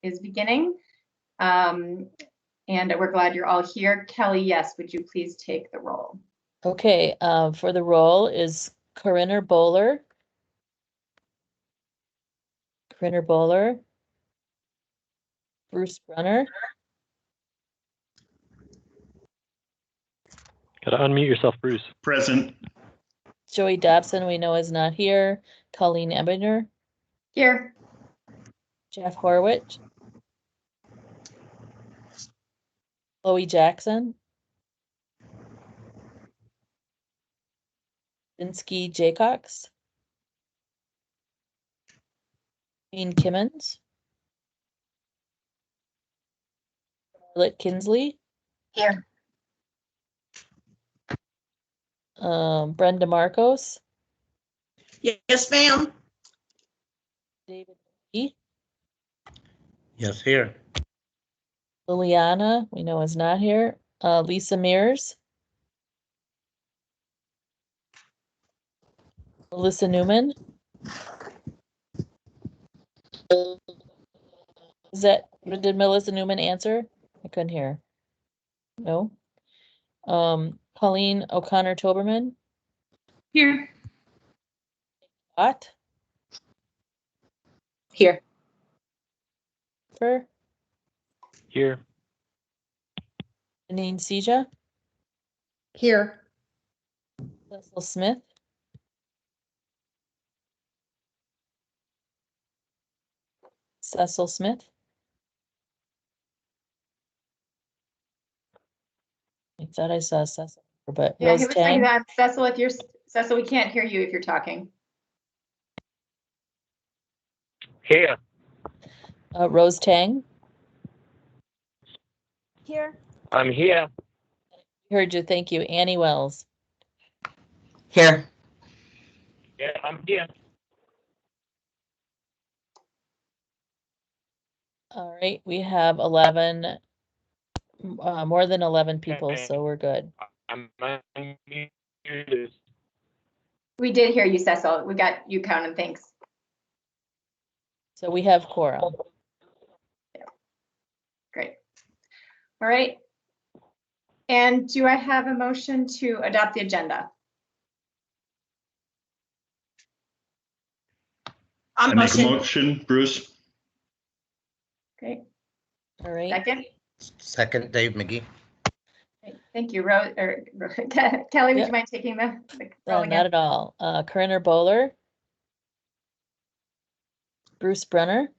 is beginning. And we're glad you're all here. Kelly, yes, would you please take the roll? Okay, for the roll is Corinne Bowler. Bruce Brunner. Gotta unmute yourself, Bruce. Present. Joey Dobson, we know is not here. Colleen Ebinger. Here. Jeff Horwich. Chloe Jackson. Vinsky Jaycox. Ian Kimmons. Charlotte Kinsley. Here. Brenda Marcos. Yes, ma'am. David E. Yes, here. Liliana, we know is not here. Lisa Mears. Melissa Newman. Did Melissa Newman answer? I couldn't hear. No. Colleen O'Connor Toberman. Here. Ott. Here. For Here. Janine Seja. Here. Cecil Smith. Cecil Smith. I thought I saw Cecil, but Yeah, Rose he was saying Tang. that. Cecil, Cecil, we can't hear you if you're talking. Here. Rose Tang. Here. I'm here. Heard you. Thank you. Annie Wells. Here. Yeah, I'm here. All right, we have 11, more than 11 people, so we're good. I'm unmuted. We did hear you, Cecil. We got you counted. Thanks. So we have quorum. Great. All right. And do I have a motion to adopt the agenda? I make a motion, Bruce. Great. All right. Second. Second, Dave McGee. Great. Thank you, Rose. Kelly, would Yep. you mind taking the roll Not again? at all. Corinne Bowler. Bruce Brunner.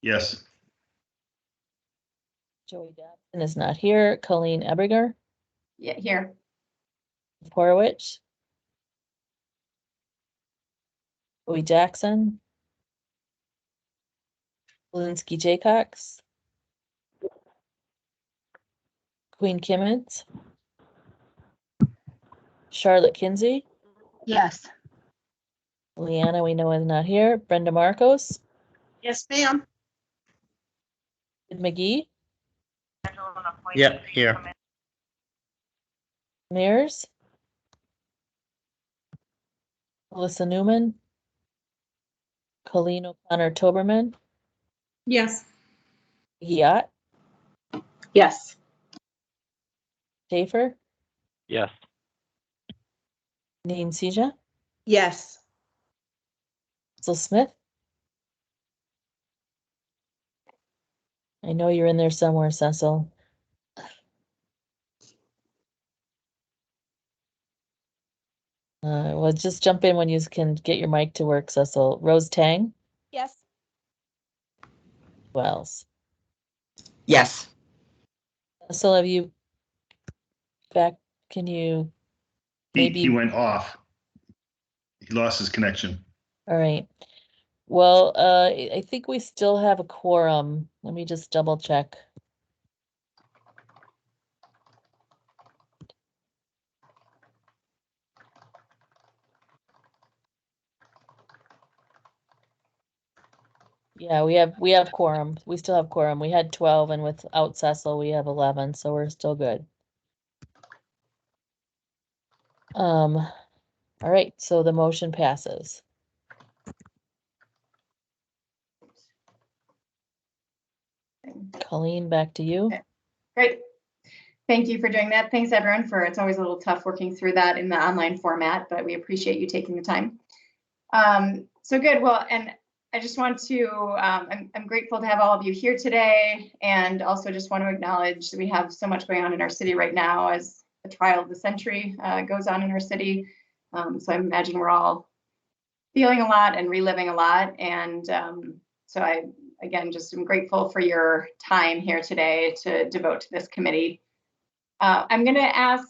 Yes. Joey Dobson is not here. Colleen Ebinger. Yeah, here. Horowitz. Chloe Jackson. Linsky Jaycox. Queen Kimmons. Charlotte Kinsey. Yes. Leanna, we know is not here. Brenda Marcos. Yes, ma'am. Sid McGee. Yep, here. Mears. Melissa Newman. Colleen O'Connor Toberman. Yes. Yacht. Yes. Schaefer. Yes. Janine Seja. Yes. Cecil Smith. I know you're in there somewhere, Cecil. Well, just jump in when you can get your mic to work, Cecil. Rose Tang. Yes. Wells. Yes. Cecil, have you back? Can you maybe? He went off. He lost his connection. All right. Well, I think we still have a quorum. Let me just double check. Yeah, we have quorum. We still have quorum. We had 12 and without Cecil, we have 11, so we're still good. All right, so the motion passes. Colleen, back to you. Okay. Great. Thank you for doing that. Thanks everyone it's always a little tough working through that in the online format, but we appreciate you taking the time. So good. Well, and I just want to, I'm grateful to have all of you here today, and also just want to acknowledge that we have so much going on in our city right now as the trial of the century goes on in our city. So I imagine we're all feeling a lot and reliving a lot. And so I, again, just am grateful for your time here today to devote to this committee. I'm going to ask,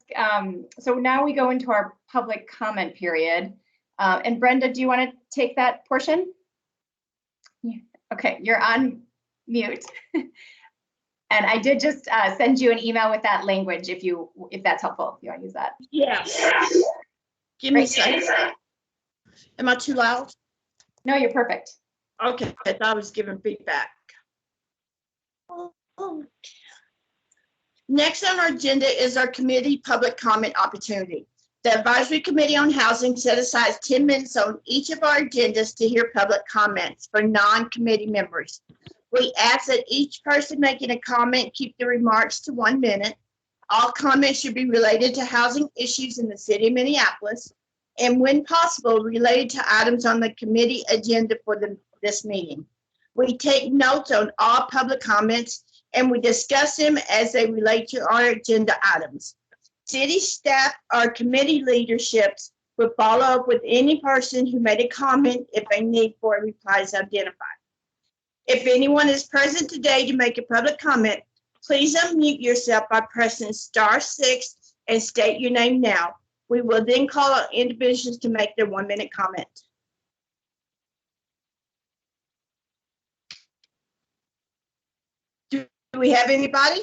so now we go into our public comment period. And Brenda, do you want to take that portion? Yeah. Okay, you're on mute. And I did just send you an email with that language if that's helpful, if you want to use that. Yes. Give me a second. Am I too loud? No, you're perfect. Okay, I thought I was giving feedback. Next on our agenda is our committee public comment opportunity. The Advisory Committee on Housing set aside 10 minutes on each of our agendas to hear public comments for non-committee members. We ask that each person making a comment keep the remarks to 1 minute. All comments should be related to housing issues in the city of Minneapolis, and when possible, related to items on the committee agenda for this meeting. We take notes on all public comments, and we discuss them as they relate to our agenda items. City staff or committee leaderships will follow up with any person who made a comment if a need for a reply is identified. If anyone is present today to make a public comment, please unmute yourself by pressing *6 and state your name now. We will then call on individuals to make their 1 minute comment. Do we have anybody?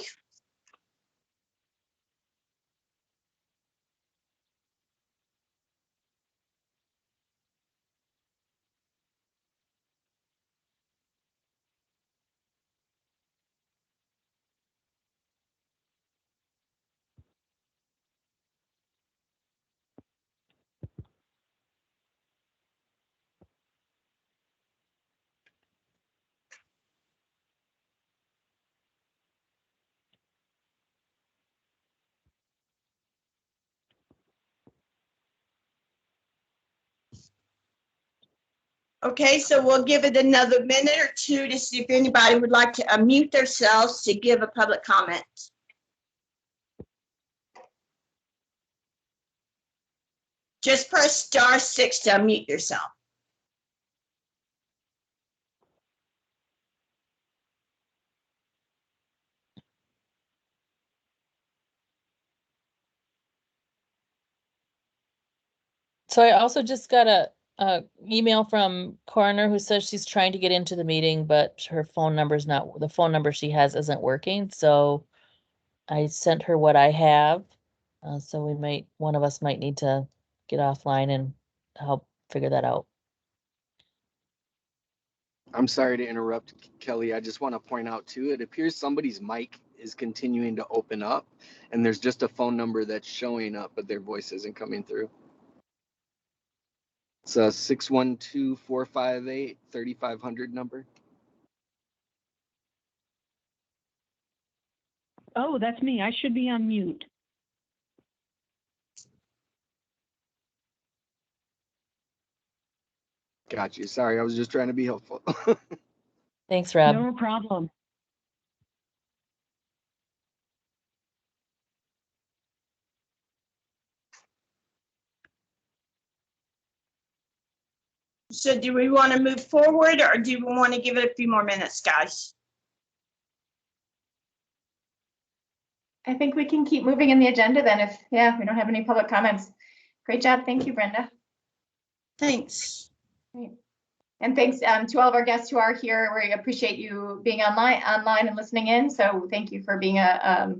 Okay, so we'll give it another minute or two to see if anybody would like to unmute themselves to give a public comment. Just press *6 to unmute yourself. So I also just got a email from Coroner who says she's trying to get into the meeting, but her phone number's not, the phone number she has isn't working. So I sent her what I have. So one of us might need to get offline and help figure that out. I'm sorry to interrupt, Kelly. I just want to point out too, it appears somebody's mic is continuing to open up and there's just a phone number that's showing up, but their voice isn't coming through. It's a 612-458-3500 number. Oh, that's me. I should be on mute. Got you. Sorry, I was just trying to be helpful. Thanks, Rob. No problem. So do we want to move forward or do we want to give it a few more minutes, guys? I think we can keep moving in the agenda then if, yeah, we don't have any public comments. Great job. Thank you, Brenda. Thanks. Great. And thanks to all of our guests who are here. We appreciate you being online and listening in. So thank you for being a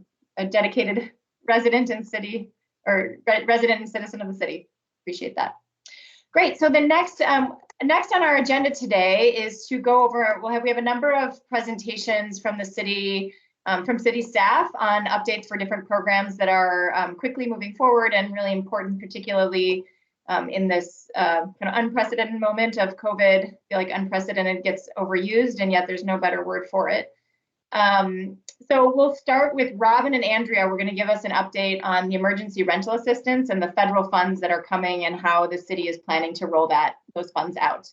dedicated resident and citizen of the city. Appreciate that. Great. So the next on our agenda today is to go over, we have a number of presentations from the city, from city staff on updates for different programs that are quickly moving forward and really important, particularly in this kind of unprecedented moment of COVID. I feel like unprecedented gets overused and yet there's no better word for it. So we'll start with Robin and Andrea. We're going to give us an update on the emergency rental assistance and the federal funds that are coming and how the city is planning to roll those funds out.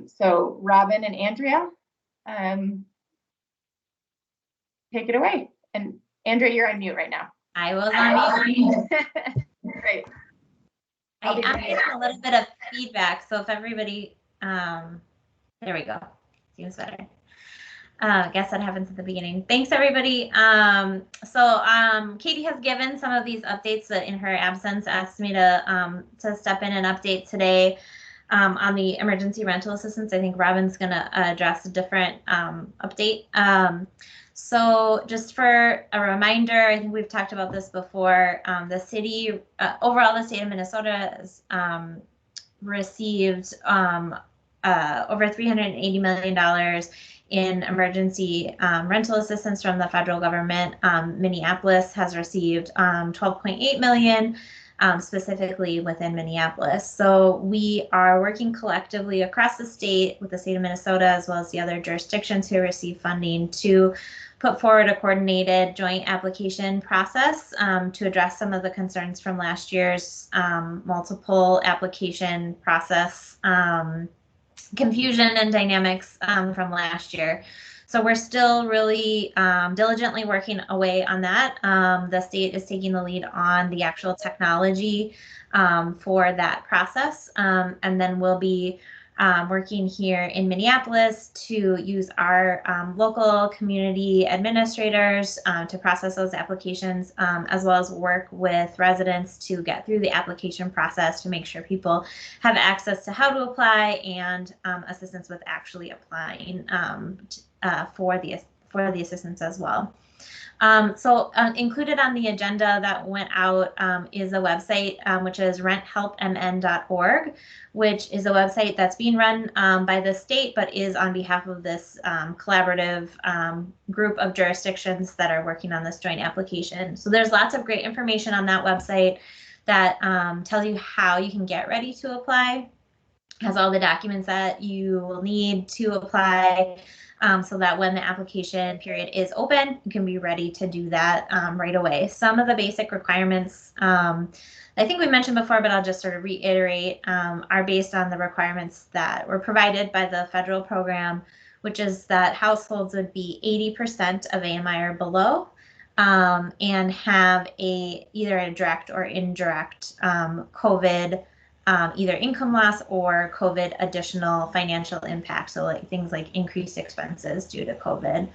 So Robin and Andrea, take it away. And Andrea, you're on mute right now. I was on mute. Great. I am getting a little bit of feedback, so if everybody, there we go. Seems better. I guess that happens at the beginning. Thanks, everybody. Katie has given some of these updates that in her absence asked me to step in and update today on the emergency rental assistance. I think Robin's going to address a different update. So just for a reminder, I think we've talked about this before, the city, overall the state of Minnesota has received over $380 million in emergency rental assistance from the federal government. Minneapolis has received $12.8 million, specifically within Minneapolis. So we are working collectively across the state with the state of Minnesota, as well as the other jurisdictions who receive funding, to put forward a coordinated joint application process to address some of the concerns from last year's multiple application process confusion and dynamics from last year. So we're still really diligently working away on that. The state is taking the lead on the actual technology for that process. And then we'll be working here in Minneapolis to use our local community administrators to process those applications, as well as work with residents to get through the application process to make sure people have access to how to apply and assistance with actually applying for the assistance as well. So included on the agenda that went out is a website, which is renthelpmn.org, which is a website that's being run by the state, but is on behalf of this collaborative group of jurisdictions that are working on this joint application. So there's lots of great information on that website that tells you how you can get ready to apply, has all the documents that you will need to apply, so that when the application period is open, you can be ready to do that right away. Some of the basic requirements, I think we mentioned before, but I'll just sort of reiterate, are based on the requirements that were provided by the federal program, which is that households would be 80% of AMI or below, and have either a direct or indirect COVID either income loss or COVID additional financial impact. So like things like increased expenses due to COVID.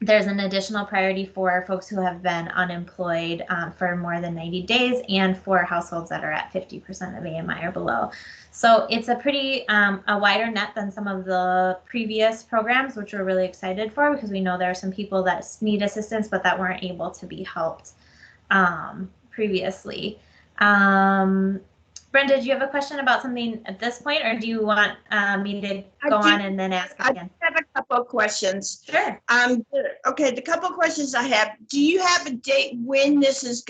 There's an additional priority for folks who have been unemployed for more than 90 days and for households that are at 50% of AMI or below. So it's a pretty a wider net than some of the previous programs, which we're really excited for, because we know there are some people that need assistance but that weren't able to be helped previously. Brenda, do you have a question about something at this point, or do you want me to go on and then ask again? I have a couple of questions. Sure. Okay, the couple of questions I have, do you have a date when this is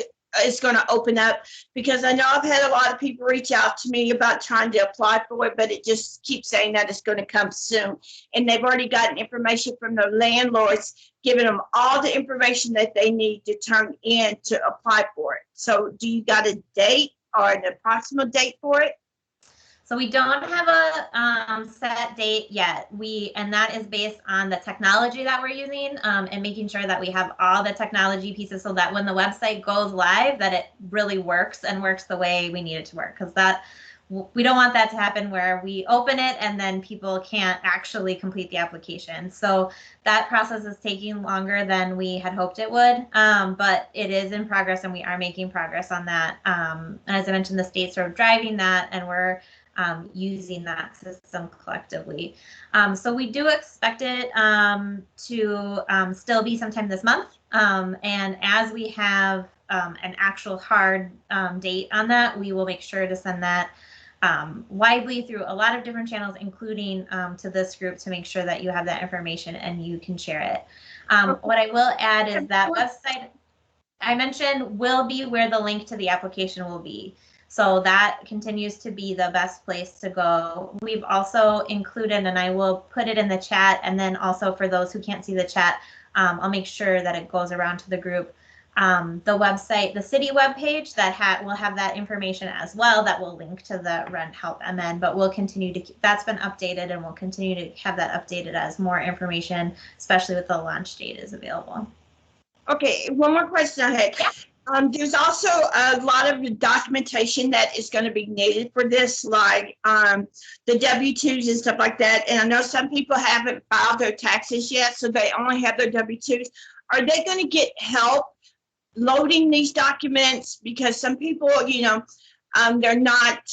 going to open up? Because I know I've had a lot of people reach out to me about trying to apply for it, but it just keeps saying that it's going to come soon. And they've already gotten information from their landlords, giving them all the information that they need to turn in to apply for it. So do you got a date or an approximate date for it? So we don't have a set date yet. And that is based on the technology that we're using and making sure that we have all the technology pieces so that when the website goes live, that it really works and works the way we need it to work. Because we don't want that to happen where we open it and then people can't actually complete the application. So that process is taking longer than we had hoped it would, but it is in progress and we are making progress on that. And as I mentioned, the state's sort of driving that, and we're using that system collectively. So we do expect it to still be sometime this month. And as we have an actual hard date on that, we will make sure to send that widely through a lot of different channels, including to this group, to make sure that you have that information and you can share it. What I will add is that website I mentioned will be where the link to the application will be. So that continues to be the best place to go. We've also included, and I will put it in the chat, and then also for those who can't see the chat, I'll make sure that it goes around to the group. The website, the city webpage that will have that information as well, that will link to the Rent Help MN, but we'll continue to keep, that's been updated, and we'll continue to have that updated as more information, especially with the launch date, is available. Okay, one more question I had. There's also a lot of documentation that is going to be needed for this, like the W-2s and stuff like that. And I know some people haven't filed their taxes yet, so they only have their W-2s. Are they going to get help loading these documents? Because some people, you know, they're not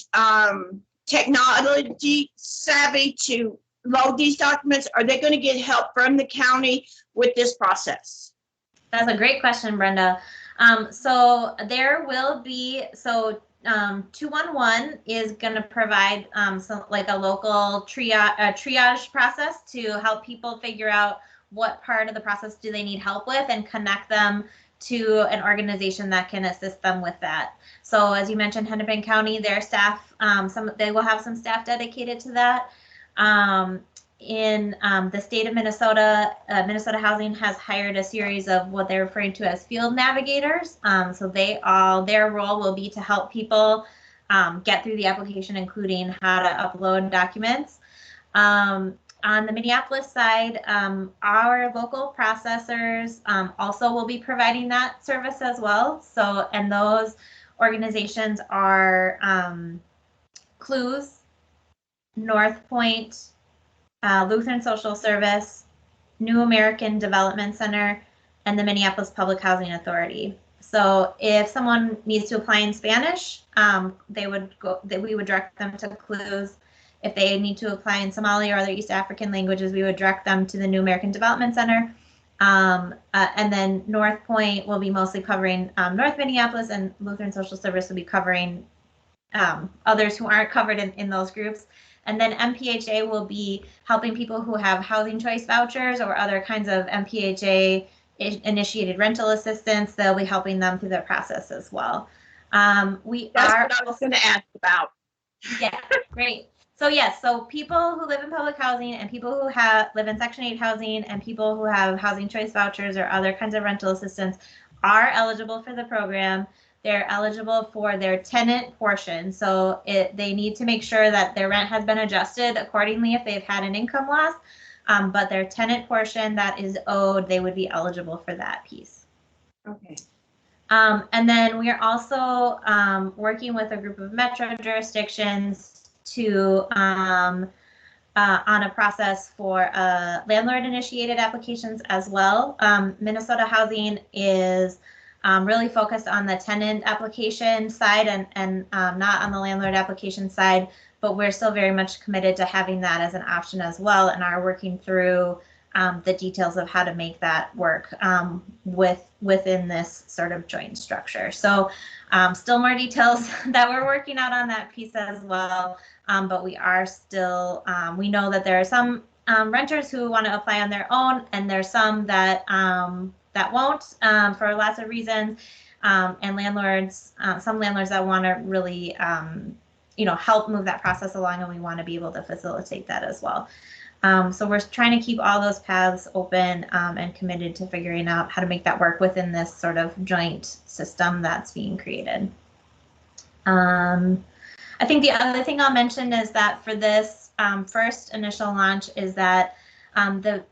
technology savvy to load these documents. Are they going to get help from the county with this process? That's a great question, Brenda. So there will be, 211 is going to provide some, like a local triage process to help people figure out what part of the process do they need help with and connect them to an organization that can assist them with that. So as you mentioned, Hennepin County, their staff, they will have some staff dedicated to that. In the state of Minnesota, Minnesota Housing has hired a series of what they're referring to as field navigators. So their role will be to help people get through the application, including how to upload documents. On the Minneapolis side, our local processors also will be providing that service as well. So, and those organizations are Clues, North Point, Lutheran Social Service, New American Development Center, and the Minneapolis Public Housing Authority. So if someone needs to apply in Spanish, we would direct them to Clues. If they need to apply in Somali or other East African languages, we would direct them to the New American Development Center. And then North Point will be mostly covering North Minneapolis, and Lutheran Social Service will be covering others who aren't covered in those groups. And then MPHA will be helping people who have housing choice vouchers or other kinds of MPHA initiated rental assistance. They'll be helping them through their process as well. That's what I was going to ask about. Yeah, great. So yes, so people who live in public housing and people who live in Section 8 housing and people who have housing choice vouchers or other kinds of rental assistance are eligible for the program. They're eligible for their tenant portion. So they need to make sure that their rent has been adjusted accordingly if they've had an income loss. But their tenant portion that is owed, they would be eligible for that piece. Okay. And then we are also working with a group of metro jurisdictions to on a process for landlord-initiated applications as well. Minnesota Housing is really focused on the tenant application side and not on the landlord application side, but we're still very much committed to having that as an option as well, and are working through the details of how to make that work within this sort of joint structure. So still more details that we're working out on that piece as well, but we are still, we know that there are some renters who want to apply on their own, and there's some that won't for lots of reasons, and landlords, some landlords that want to really, help move that process along, and we want to be able to facilitate that as well. So we're trying to keep all those paths open and committed to figuring out how to make that work within this sort of joint system that's being created. I think the other thing I'll mention is that for this first initial launch is that the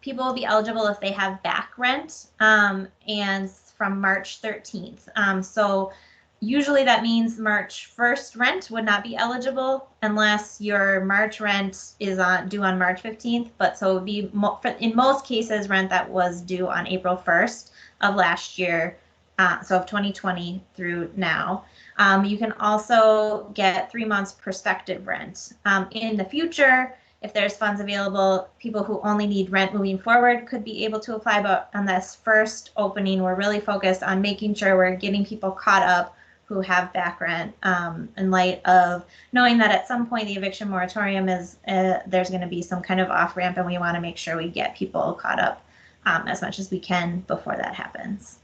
people will be eligible if they have back rent and from March 13th. So usually that means March 1st rent would not be eligible unless your March rent is due on March 15th. But so it would be in most cases rent that was due on April 1st of last year, so of 2020 through now. You can also get 3 months prospective rent. In the future, if there's funds available, people who only need rent moving forward could be able to apply. But on this first opening, we're really focused on making sure we're getting people caught up who have back rent, in light of knowing that at some point the eviction moratorium is, there's going to be some kind of off ramp, and we want to make sure we get people caught up as much as we can before that happens.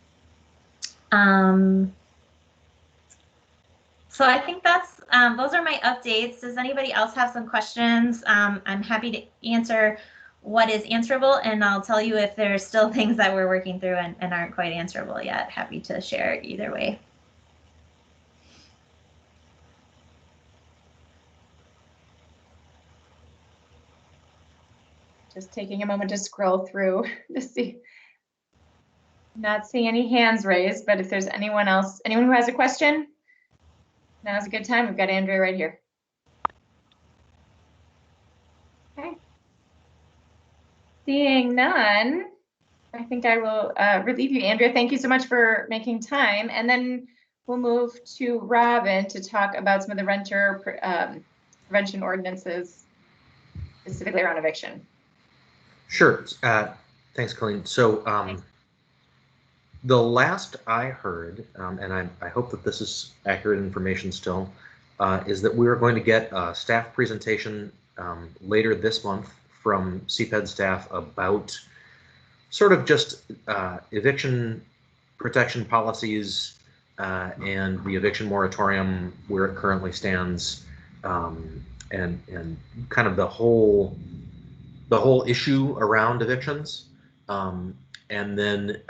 So I think that's those are my updates. Does anybody else have some questions? I'm happy to answer what is answerable, and I'll tell you if there's still things that we're working through and aren't quite answerable yet. Happy to share either way. Just taking a moment to scroll through to see. Not seeing any hands raised, but if there's anyone else, anyone who has a question, now's a good time. We've got Andrea right here. Okay. Seeing none, I think I will relieve you, Andrea. Thank you so much for making time. And then we'll move to Robin to talk about some of the renter prevention ordinances, specifically around eviction. Sure. Thanks, Colleen. So the last I heard, and I hope that this is accurate information still, is that we are going to get a staff presentation later this month from CPED staff about sort of just eviction protection policies and the eviction moratorium where it currently stands, and kind of the whole issue around evictions. And then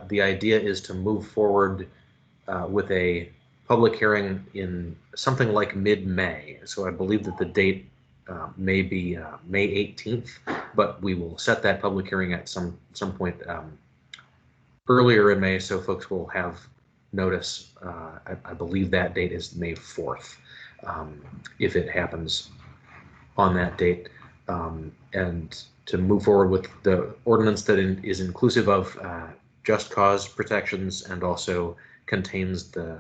the idea is to move forward with a public hearing in something like mid-May. So I believe that the date may be May 18th, but we will set that public hearing at some point earlier in May, so folks will have notice. I believe that date is May 4th, if it happens on that date. And to move forward with the ordinance that is inclusive of just cause protections and also contains the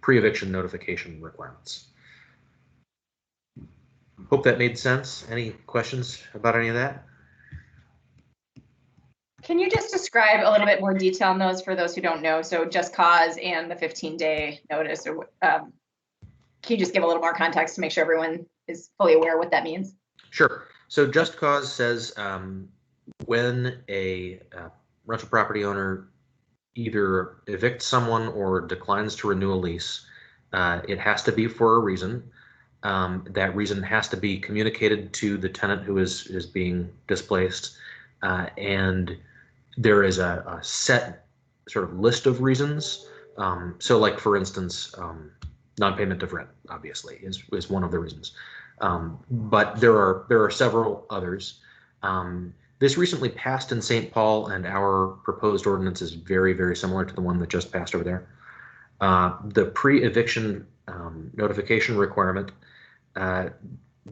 pre-eviction notification requirements. Hope that made sense. Any questions about any of that? Can you just describe a little bit more detail on those for those who don't know? So just cause and the 15-day notice, or can you just give a little more context to make sure everyone is fully aware what that means? Sure. So just cause says when a rental property owner either evicts someone or declines to renew a lease, it has to be for a reason. That reason has to be communicated to the tenant who is being displaced, and there is a set sort of list of reasons. So like, for instance, non-payment of rent, obviously, is one of the reasons. But there are several others. This recently passed in St. Paul, and our proposed ordinance is very, very similar to the one that just passed over there. The pre-eviction notification requirement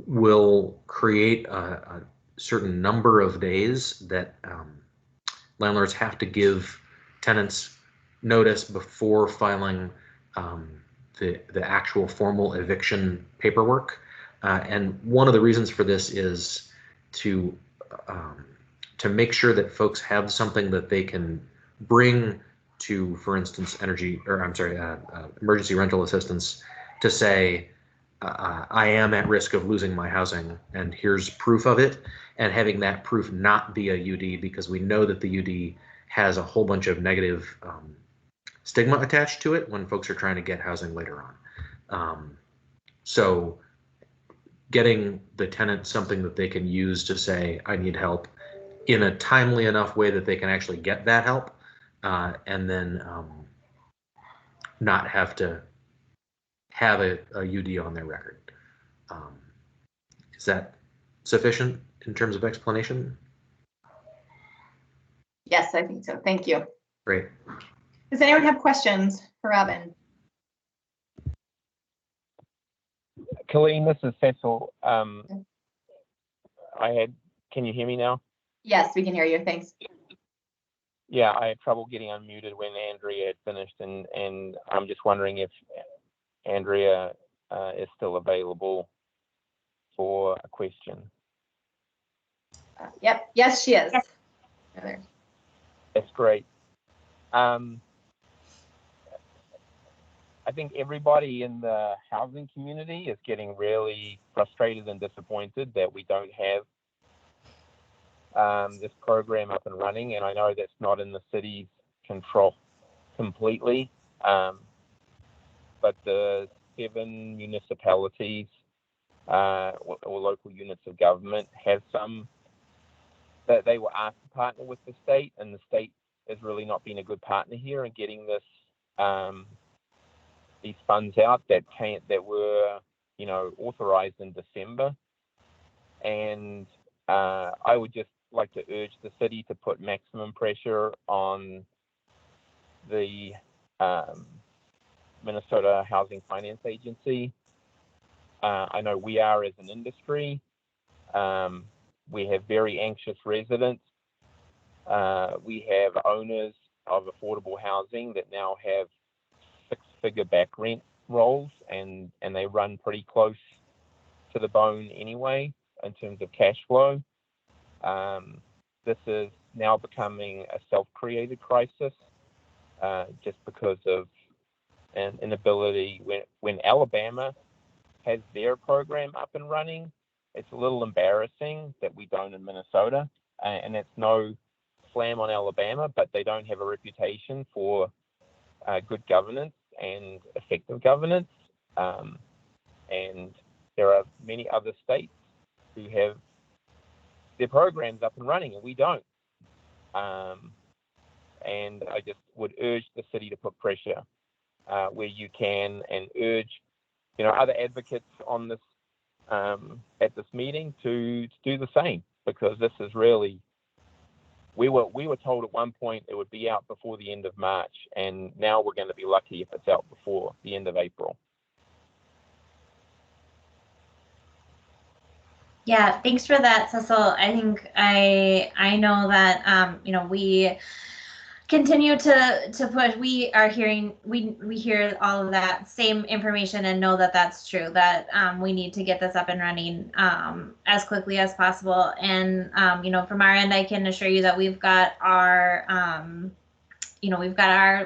will create a certain number of days that landlords have to give tenants notice before filing the actual formal eviction paperwork. And one of the reasons for this is to make sure that folks have something that they can bring to, for instance, emergency rental assistance, to say, I am at risk of losing my housing, and here's proof of it, and having that proof not be a UD, because we know that the UD has a whole bunch of negative stigma attached to it when folks are trying to get housing later on. So getting the tenant something that they can use to say, I need help, in a timely enough way that they can actually get that help, and then not have to have a UD on their record. Is that sufficient in terms of explanation? Yes, I think so. Thank you. Great. Does anyone have questions for Robin? Colleen, this is Cecil. Can you hear me now? Yes, we can hear you. Thanks. Yeah, I had trouble getting unmuted when Andrea had finished, and I'm just wondering if Andrea is still available for a question. Yep. Yes, she is. Yes. That's great. I think everybody in the housing community is getting really frustrated and disappointed that we don't have this program up and running, and I know that's not in the city's control completely, but the 7 municipalities or local units of government have some that they were asked to partner with the state, and the state has really not been a good partner here in getting this these funds out that were authorized in December. And I would just like to urge the city to put maximum pressure on the Minnesota Housing Finance Agency. I know we are as an industry. We have very anxious residents. We have owners of affordable housing that now have 6-figure back rent rolls, and they run pretty close to the bone anyway in terms of cash flow. This is now becoming a self-created crisis just because of an inability. When Alabama has their program up and running, it's a little embarrassing that we don't in Minnesota, and it's no slam on Alabama, but they don't have a reputation for good governance and effective governance. And there are many other states who have their programs up and running, and we don't. And I just would urge the city to put pressure where you can, and urge other advocates on this at this meeting to do the same, because this is really, we were told at one point it would be out before the end of March, and now we're going to be lucky if it's out before the end of April. Yeah, thanks for that, Cecil. I think I know that we continue to push. We are hearing, we hear all of that same information and know that that's true, that we need to get this up and running as quickly as possible. And from our end, I can assure you that we've got our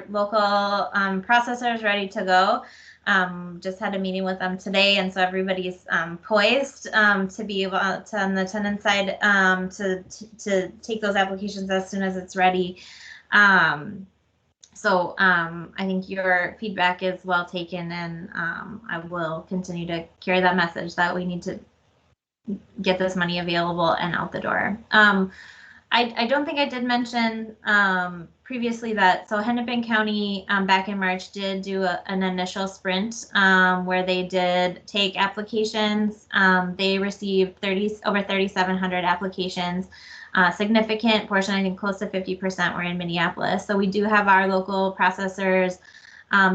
local processors ready to go. Just had a meeting with them today, and so everybody's poised to be able to, on the tenant side, to take those applications as soon as it's ready. So I think your feedback is well taken, and I will continue to carry that message that we need to get this money available and out the door. I don't think I did mention previously that, so Hennepin County back in March did do an initial sprint where they did take applications. They received over 3,700 applications. Significant portion, I think close to 50%, were in Minneapolis. So we do have our local processors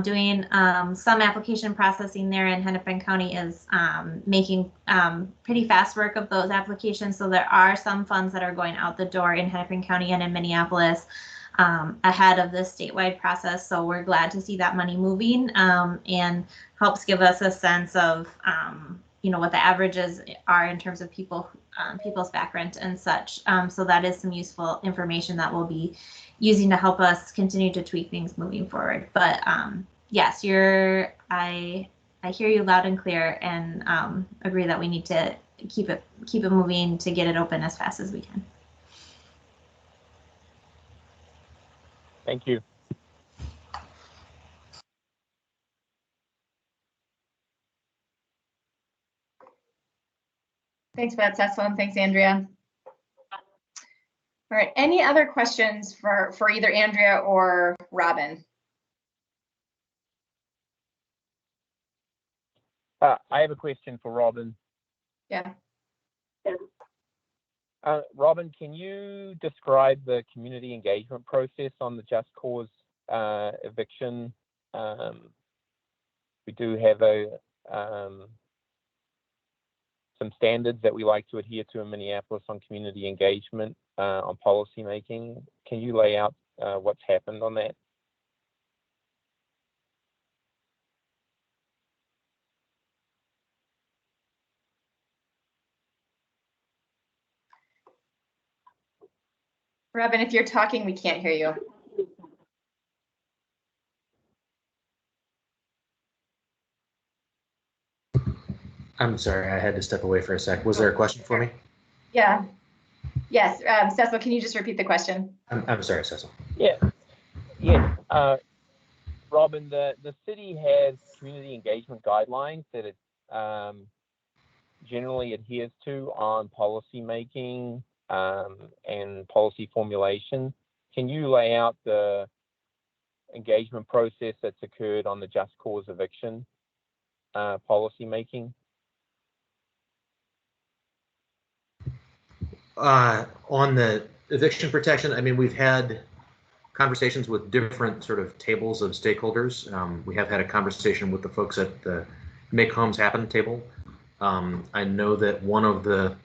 doing some application processing there, and Hennepin County is making pretty fast work of those applications. So there are some funds that are going out the door in Hennepin County and in Minneapolis ahead of this statewide process. So we're glad to see that money moving, and helps give us a sense of what the averages are in terms of people's back rent and such. So that is some useful information that we'll be using to help us continue to tweak things moving forward. But yes, I hear you loud and clear, and agree that we need to keep it moving to get it open as fast as we can. Thank you. Thanks for that, Cecil, and thanks, Andrea. All right, any other questions for either Andrea or Robin? I have a question for Robin. Yeah. Robin, can you describe the community engagement process on the just cause eviction? We do have some standards that we like to adhere to in Minneapolis on community engagement, on policy making. Can you lay out what's happened on that? Robin, if you're talking, we can't hear you. I'm sorry, I had to step away for a sec. Was there a question for me? Yeah. Yes, Cecil, can you just repeat the question? I'm sorry, Cecil. Yeah. Robin, the city has community engagement guidelines that it generally adheres to on policy making and policy formulation. Can you lay out the engagement process that's occurred on the just cause eviction policy making? On the eviction protection, I mean, we've had conversations with different sort of tables of stakeholders. We have had a conversation with the folks at the Make Homes Happen table. I know that one of the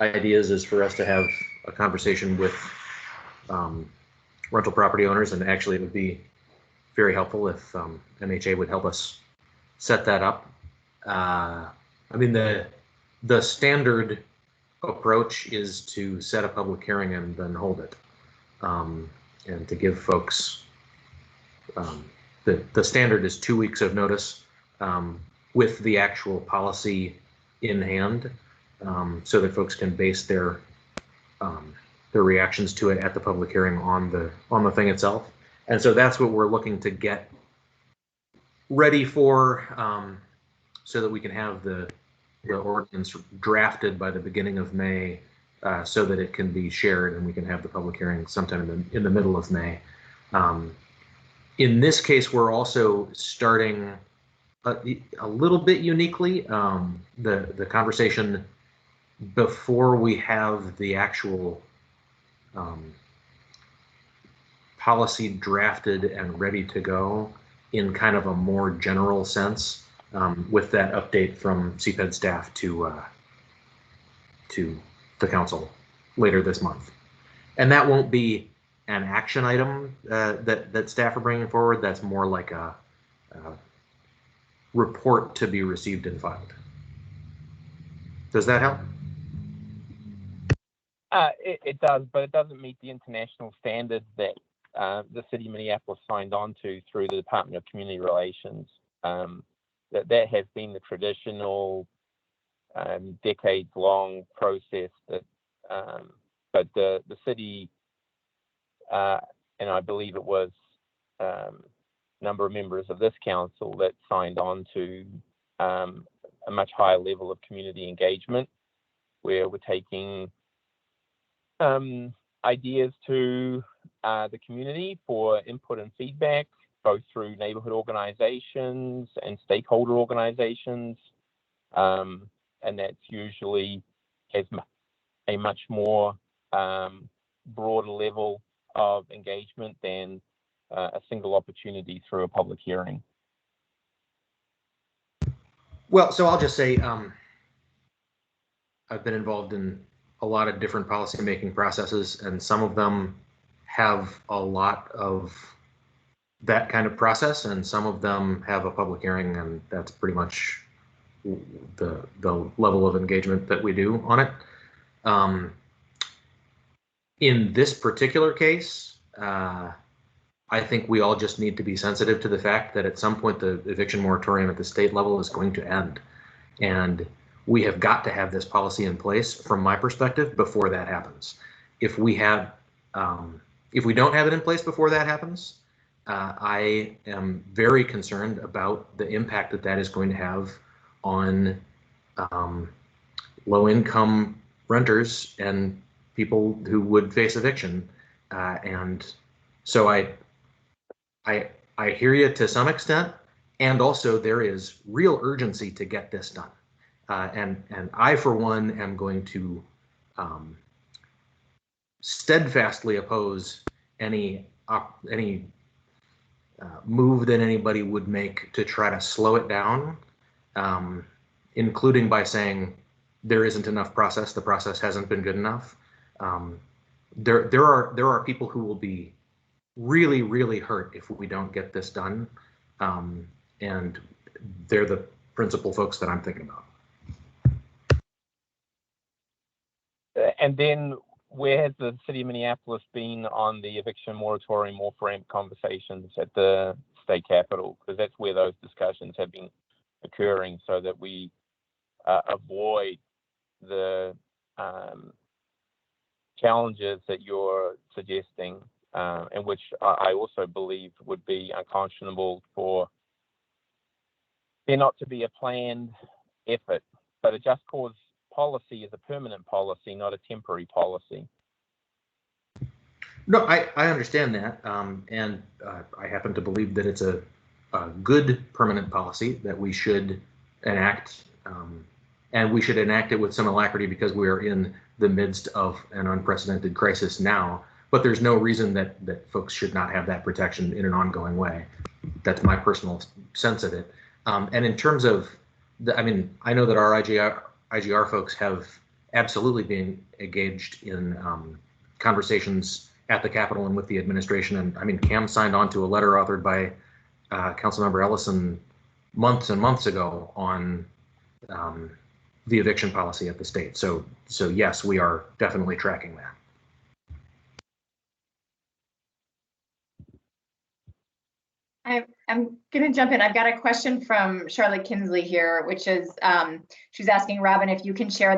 ideas is for us to have a conversation with rental property owners, and actually it would be very helpful if MHA would help us set that up. I mean, the standard approach is to set a public hearing and then hold it, and to give folks the standard is 2 weeks of notice with the actual policy in hand, so that folks can base their reactions to it at the public hearing on the thing itself. And so that's what we're looking to get ready for, so that we can have the ordinance drafted by the beginning of May, so that it can be shared and we can have the public hearing sometime in the middle of May. In this case, we're also starting a little bit uniquely the conversation before we have the actual policy drafted and ready to go in kind of a more general sense, with that update from CPED staff to the council later this month. And that won't be an action item that staff are bringing forward. That's more like a report to be received and filed. Does that help? It does, but it doesn't meet the international standards that the city of Minneapolis signed on to through the Department of Community Relations. That has been the traditional decades-long process that, but the city, and I believe it was a number of members of this council that signed on to a much higher level of community engagement, where we're taking ideas to the community for input and feedback, both through neighborhood organizations and stakeholder organizations. And that's usually has a much more broader level of engagement than a single opportunity through a public hearing. Well, so I'll just say I've been involved in a lot of different policymaking processes, and some of them have a lot of that kind of process, and some of them have a public hearing, and that's pretty much the level of engagement that we do on it. In this particular case, I think we all just need to be sensitive to the fact that at some point the eviction moratorium at the state level is going to end, and we have got to have this policy in place, from my perspective, before that happens. If we don't have it in place before that happens, I am very concerned about the impact that is going to have on low-income renters and people who would face eviction. And so I hear you to some extent, and also there is real urgency to get this done. And I, for one, am going to steadfastly oppose any move that anybody would make to try to slow it down, including by saying there isn't enough process, the process hasn't been good enough. There are people who will be really, really hurt if we don't get this done, and they're the principal folks that I'm thinking about. And then, where has the city of Minneapolis been on the eviction moratorium off-ramp conversations at the state capitol? Because that's where those discussions have been occurring, so that we avoid the challenges that you're suggesting and which I also believe would be unconscionable for there not to be a planned effort. But a just cause policy is a permanent policy, not a temporary policy. No, I understand that, and I happen to believe that it's a good permanent policy that we should enact, and we should enact it with some alacrity because we are in the midst of an unprecedented crisis now. But there's no reason that folks should not have that protection in an ongoing way. That's my personal sense of it. And in terms of, I mean, I know that our IGR folks have absolutely been engaged in conversations at the Capitol and with the administration. And I mean, Cam signed on to a letter authored by Councilmember Ellison months and months ago on the eviction policy at the state. So yes, we are definitely tracking that. I'm going to jump in. I've got a question from Charlotte Kinsley here, which is she's asking Robin if you can share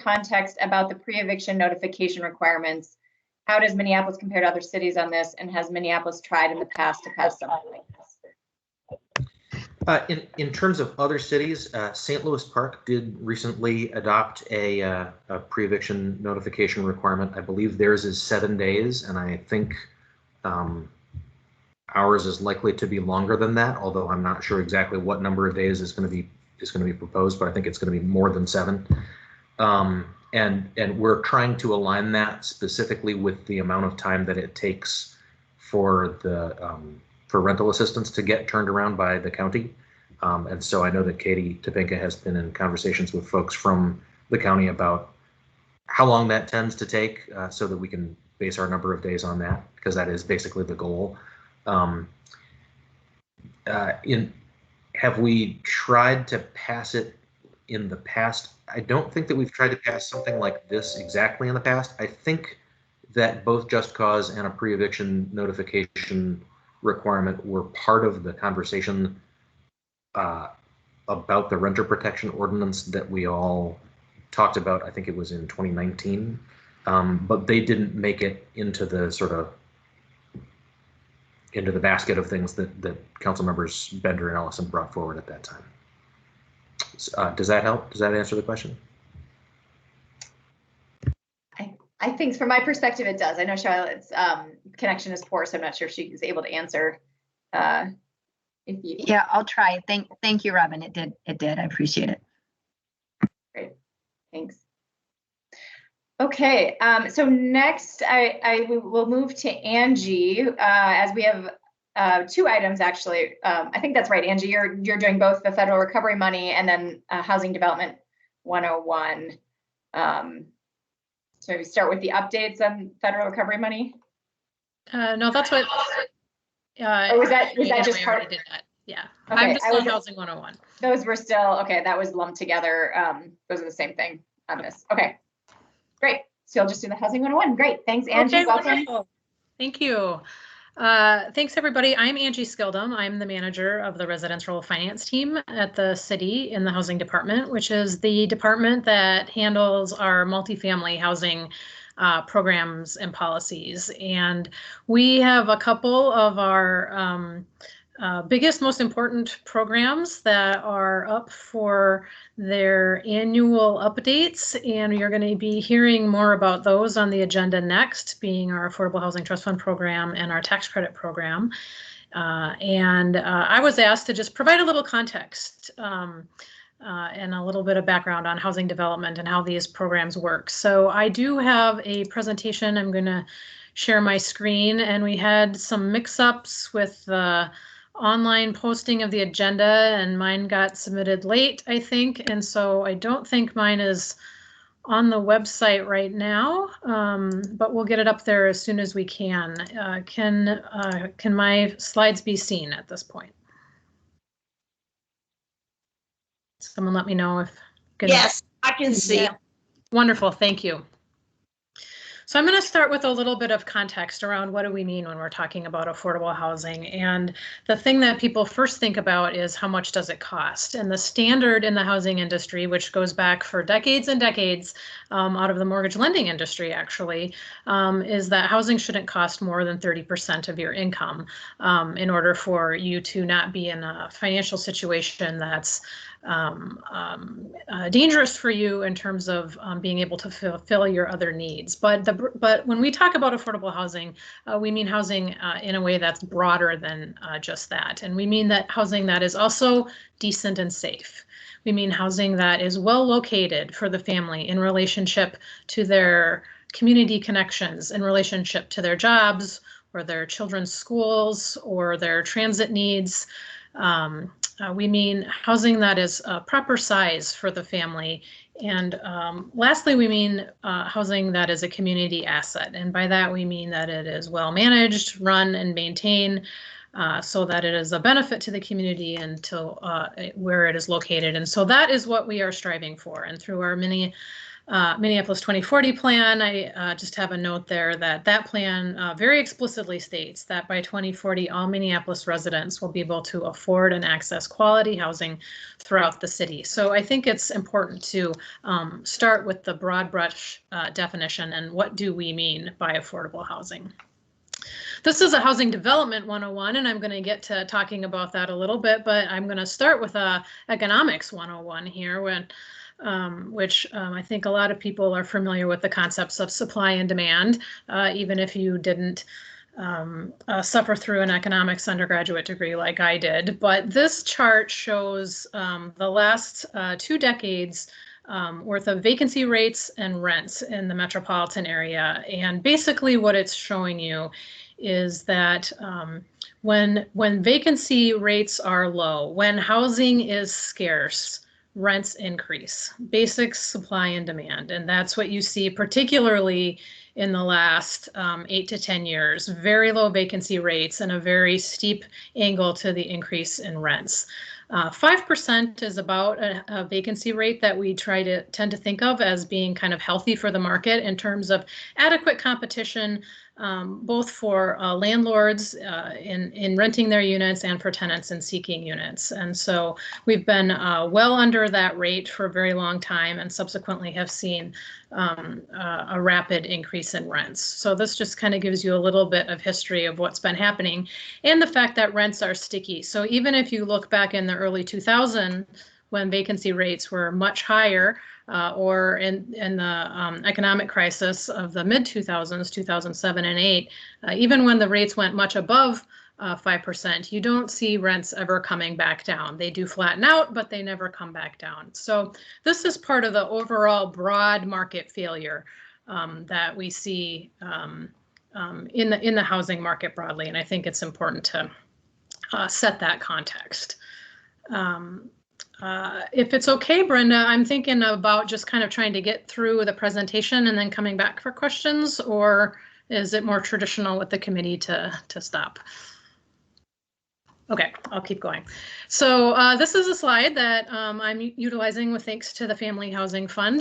context about the pre-eviction notification requirements. How does Minneapolis compare to other cities on this, and has Minneapolis tried in the past to pass something like this? In terms of other cities, St. Louis Park did recently adopt a pre-eviction notification requirement. I believe theirs is 7 days, and I think ours is likely to be longer than that, although I'm not sure exactly what number of days is going to be proposed, but I think it's going to be more than 7. And we're trying to align that specifically with the amount of time that it takes for the for rental assistance to get turned around by the county. And so I know that Katie Topinka has been in conversations with folks from the county about how long that tends to take, so that we can base our number of days on that, because that is basically the goal. Have we tried to pass it in the past? I don't think that we've tried to pass something like this exactly in the past. I think that both just cause and a pre-eviction notification requirement were part of the conversation about the renter protection ordinance that we all talked about. I think it was in 2019, but they didn't make it into the into the basket of things that council members Bender and Ellison brought forward at that time. Does that help? Does that answer the question? I think from my perspective, it does. I know Charlotte's connection is poor, so I'm not sure if she is able to answer. Yeah, I'll try. Thank you, Robin. It did. I appreciate it. Great, thanks. Okay, so next I will move to Angie, as we have 2 items actually. I think that's right, Angie. You're doing both the federal recovery money and then Housing Development 101. So we start with the updates on federal recovery money. No, that's what. Or was that just part? Did that. Yeah, okay, I'm just on Housing 101. Those were still okay. That was lumped together. Those are the same thing on this. Okay, great. So you'll just do the Housing 101. Great. Thanks, Angie. Okay, welcome. wonderful. Thank you. Thanks, everybody. I'm Angie Skildum. I'm the manager of the residential finance team at the city in the housing department, which is the department that handles our multifamily housing programs and policies. And we have a couple of our biggest, most important programs that are up for their annual updates, and you're going to be hearing more about those on the agenda next, being our Affordable Housing Trust Fund program and our tax credit program. I was asked to just provide a little context and a little bit of background on housing development and how these programs work. So I do have a presentation. I'm going to share my screen, and we had some mix-ups with the online posting of the agenda, and mine got submitted late, I think, and so I don't think mine is on the website right now, but we'll get it up there as soon as we can. Can my slides be seen at this point? Someone let me know if. Yes, I can see. Wonderful, thank you. So I'm going to start with a little bit of context around what do we mean when we're talking about affordable housing. And the thing that people first think about is how much does it cost? And the standard in the housing industry, which goes back for decades and decades out of the mortgage lending industry actually, is that housing shouldn't cost more than 30% of your income in order for you to not be in a financial situation that's dangerous for you in terms of being able to fulfill your other needs. But when we talk about affordable housing, we mean housing in a way that's broader than just that. And we mean that housing that is also decent and safe. We mean housing that is well located for the family in relationship to their community connections, in relationship to their jobs or their children's schools or their transit needs. We mean housing that is proper size for the family. And lastly, we mean housing that is a community asset. And by that, we mean that it is well managed, run, and maintained so that it is a benefit to the community until where it is located. And so that is what we are striving for. And through our Minneapolis 2040 plan, I just have a note there that plan very explicitly states that by 2040, all Minneapolis residents will be able to afford and access quality housing throughout the city. So I think it's important to start with the broad brush definition and what do we mean by affordable housing. This is a housing development 101, and I'm going to get to talking about that a little bit, but I'm going to start with economics 101 here, which I think a lot of people are familiar with the concepts of supply and demand, even if you didn't suffer through an economics undergraduate degree like I did. But this chart shows the last 2 decades worth of vacancy rates and rents in the metropolitan area. And basically what it's showing you is that when vacancy rates are low, when housing is scarce, rents increase, basic supply and demand. And that's what you see particularly in the last 8 to 10 years, very low vacancy rates and a very steep angle to the increase in rents. 5% is about a vacancy rate that we tend to think of as being kind of healthy for the market in terms of adequate competition, both for landlords in renting their units and for tenants in seeking units. And so we've been well under that rate for a very long time and subsequently have seen a rapid increase in rents. So this just kind of gives you a little bit of history of what's been happening and the fact that rents are sticky. So even if you look back in the early 2000s when vacancy rates were much higher, or in the economic crisis of the mid-2000s, 2007 and 8, even when the rates went much above 5%, you don't see rents ever coming back down. They do flatten out, but they never come back down. So this is part of the overall broad market failure that we see in the housing market broadly, and I think it's important to set that context. If it's okay, Brenda, I'm thinking about just kind of trying to get through the presentation and then coming back for questions, or is it more traditional with the committee to stop? Okay, I'll keep going. So this is a slide that I'm utilizing with thanks to the Family Housing Fund,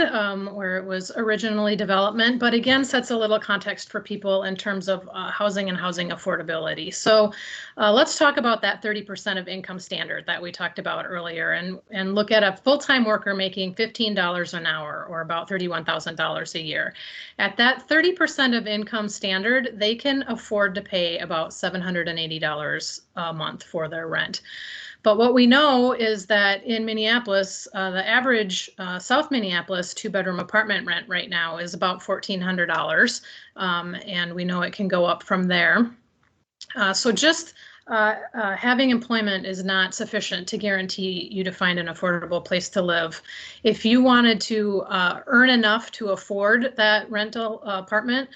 where it was originally development, but again sets a little context for people in terms of housing and housing affordability. So let's talk about that 30% of income standard that we talked about earlier and look at a full-time worker making $15 an hour or about $31,000 a year. At that 30% of income standard, they can afford to pay about $780 a month for their rent. But what we know is that in Minneapolis, the average South Minneapolis 2-bedroom apartment rent right now is about $1,400, and we know it can go up from there. So just having employment is not sufficient to guarantee you to find an affordable place to live. If you wanted to earn enough to afford that rental apartment,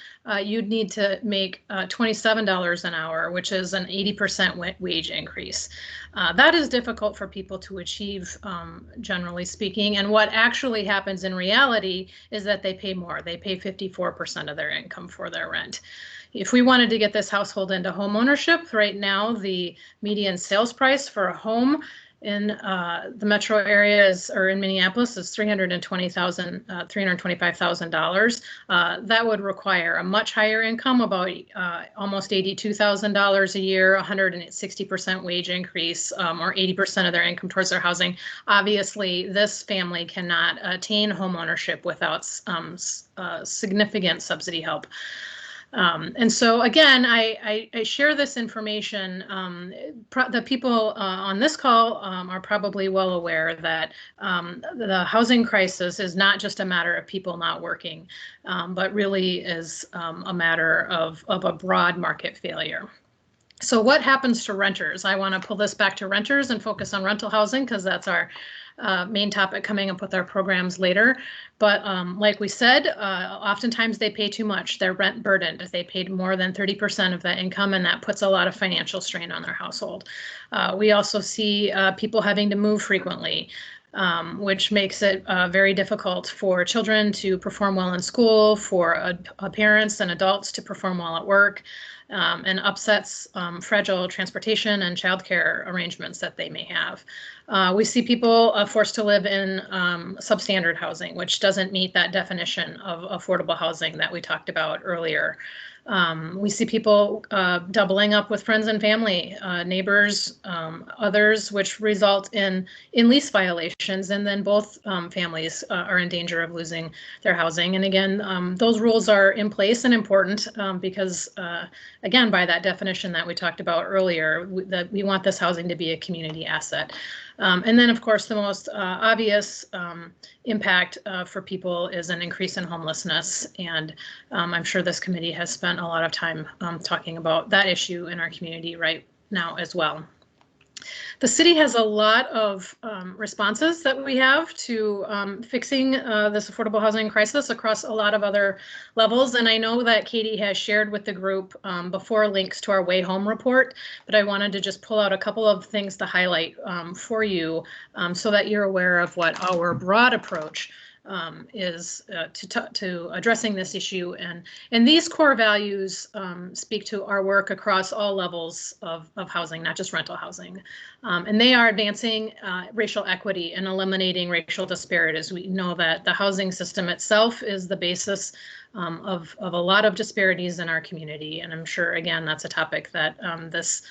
you'd need to make $27 an hour, which is an 80% wage increase. That is difficult for people to achieve, generally speaking. And what actually happens in reality is that they pay more. They pay 54% of their income for their rent. If we wanted to get this household into home ownership, right now the median sales price for a home in the metro areas or in Minneapolis is $325,000. That would require a much higher income, about almost $82,000 a year, 160% wage increase, or 80% of their income towards their housing. Obviously, this family cannot attain home ownership without significant subsidy help. And so again, I share this information. The people on this call are probably well aware that the housing crisis is not just a matter of people not working, but really is a matter of a broad market failure. So what happens to renters? I want to pull this back to renters and focus on rental housing because that's our main topic coming up with our programs later. But like we said, oftentimes they pay too much. They're rent burdened. They paid more than 30% of that income, and that puts a lot of financial strain on their household. We also see people having to move frequently, which makes it very difficult for children to perform well in school, for parents and adults to perform well at work, and upsets fragile transportation and childcare arrangements that they may have. We see people forced to live in substandard housing, which doesn't meet that definition of affordable housing that we talked about earlier. We see people doubling up with friends and family, neighbors, others, which result in lease violations, and then both families are in danger of losing their housing. And again, those rules are in place and important because, again, by that definition that we talked about earlier, that we want this housing to be a community asset. And then, of course, the most obvious impact for people is an increase in homelessness. And I'm sure this committee has spent a lot of time talking about that issue in our community right now as well. The city has a lot of responses that we have to fixing this affordable housing crisis across a lot of other levels. And I know that Katie has shared with the group before links to our Way Home report, but I wanted to just pull out a couple of things to highlight for you so that you're aware of what our broad approach is to addressing this issue. And these core values speak to our work across all levels of housing, not just rental housing. And they are advancing racial equity and eliminating racial disparities. We know that the housing system itself is the basis of a lot of disparities in our community. And I'm sure, again, that's a topic that this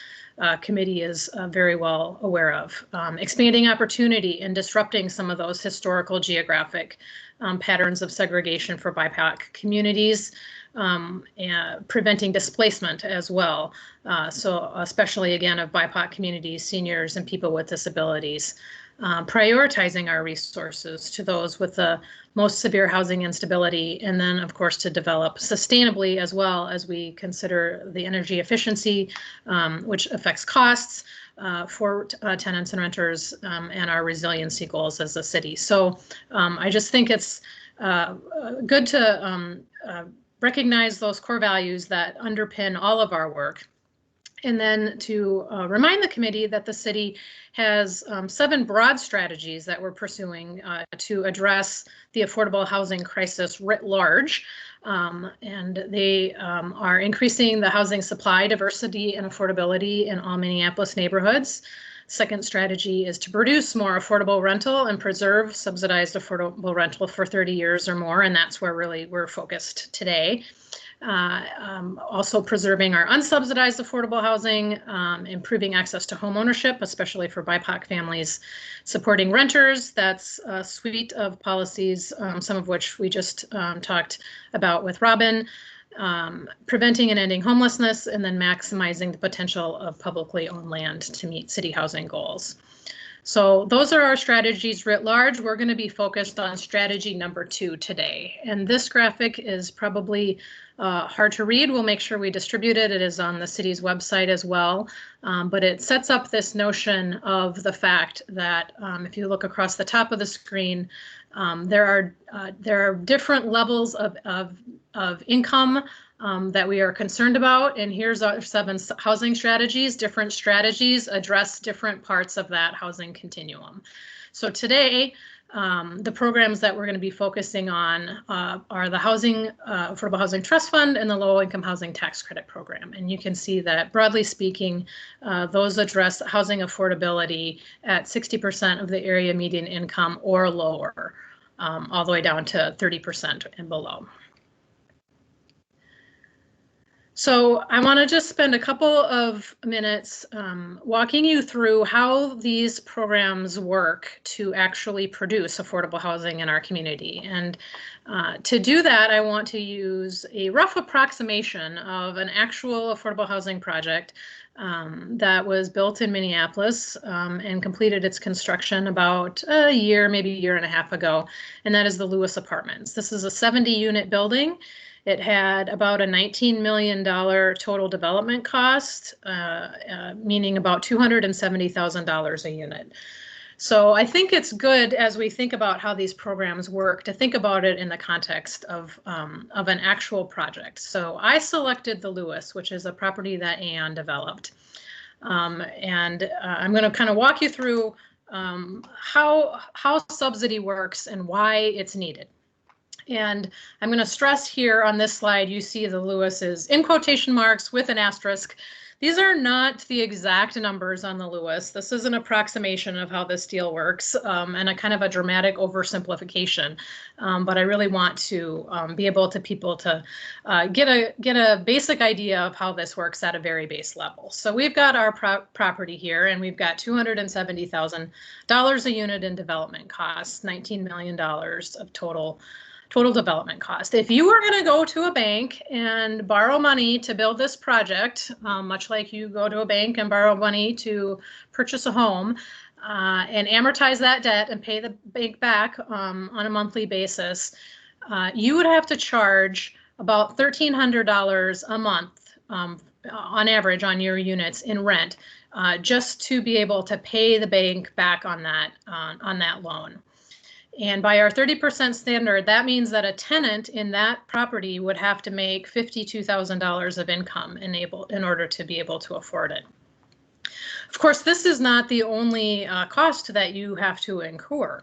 committee is very well aware of. Expanding opportunity and disrupting some of those historical geographic patterns of segregation for BIPOC communities, and preventing displacement as well. So especially, again, of BIPOC communities, seniors, and people with disabilities. Prioritizing our resources to those with the most severe housing instability, and then, of course, to develop sustainably as well as we consider the energy efficiency, which affects costs for tenants and renters, and our resiliency goals as a city. So I just think it's good to recognize those core values that underpin all of our work. And then to remind the committee that the city has 7 broad strategies that we're pursuing to address the affordable housing crisis writ large. And they are increasing the housing supply, diversity, and affordability in all Minneapolis neighborhoods. Second strategy is to produce more affordable rental and preserve subsidized affordable rental for 30 years or more. And that's where really we're focused today. Also preserving our unsubsidized affordable housing, improving access to home ownership, especially for BIPOC families, supporting renters. That's a suite of policies, some of which we just talked about with Robin, preventing and ending homelessness, and then maximizing the potential of publicly owned land to meet city housing goals. So those are our strategies writ large. We're going to be focused on strategy number 2 today. And this graphic is probably hard to read. We'll make sure we distribute it. It is on the city's website as well. But it sets up this notion of the fact that if you look across the top of the screen, there are different levels of income that we are concerned about. And here's our 7 housing strategies. Different strategies address different parts of that housing continuum. So today, The programs that we're going to be focusing on are the Affordable Housing Trust Fund and the Low Income Housing Tax Credit Program. And you can see that, broadly speaking, those address housing affordability at 60% of the area median income or lower, all the way down to 30% and below. So I want to just spend a couple of minutes walking you through how these programs work to actually produce affordable housing in our community. And to do that, I want to use a rough approximation of an actual affordable housing project that was built in Minneapolis and completed its construction about a year, maybe a year and a half ago. And that is the Lewis Apartments. This is a 70-unit building. It had about a $19 million total development cost, meaning about $270,000 a unit. So I think it's good, as we think about how these programs work, to think about it in the context of an actual project. So I selected the Lewis, which is a property that Aon developed. I'm going to kind of walk you through how subsidy works and why it's needed. And I'm going to stress here on this slide, you see the Lewis's in quotation marks with an asterisk. These are not the exact numbers on the Lewis. This is an approximation of how this deal works and a kind of a dramatic oversimplification. But I really want to be able to people to get a basic idea of how this works at a very base level. So we've got our property here, and we've got $270,000 a unit in development costs, $19 million of total development cost. If you were going to go to a bank and borrow money to build this project, much like you go to a bank and borrow money to purchase a home and amortize that debt and pay the bank back on a monthly basis, you would have to charge about $1,300 a month on average on your units in rent just to be able to pay the bank back on that loan. And by our 30% standard, that means that a tenant in that property would have to make $52,000 of income in order to be able to afford it. Of course, this is not the only cost that you have to incur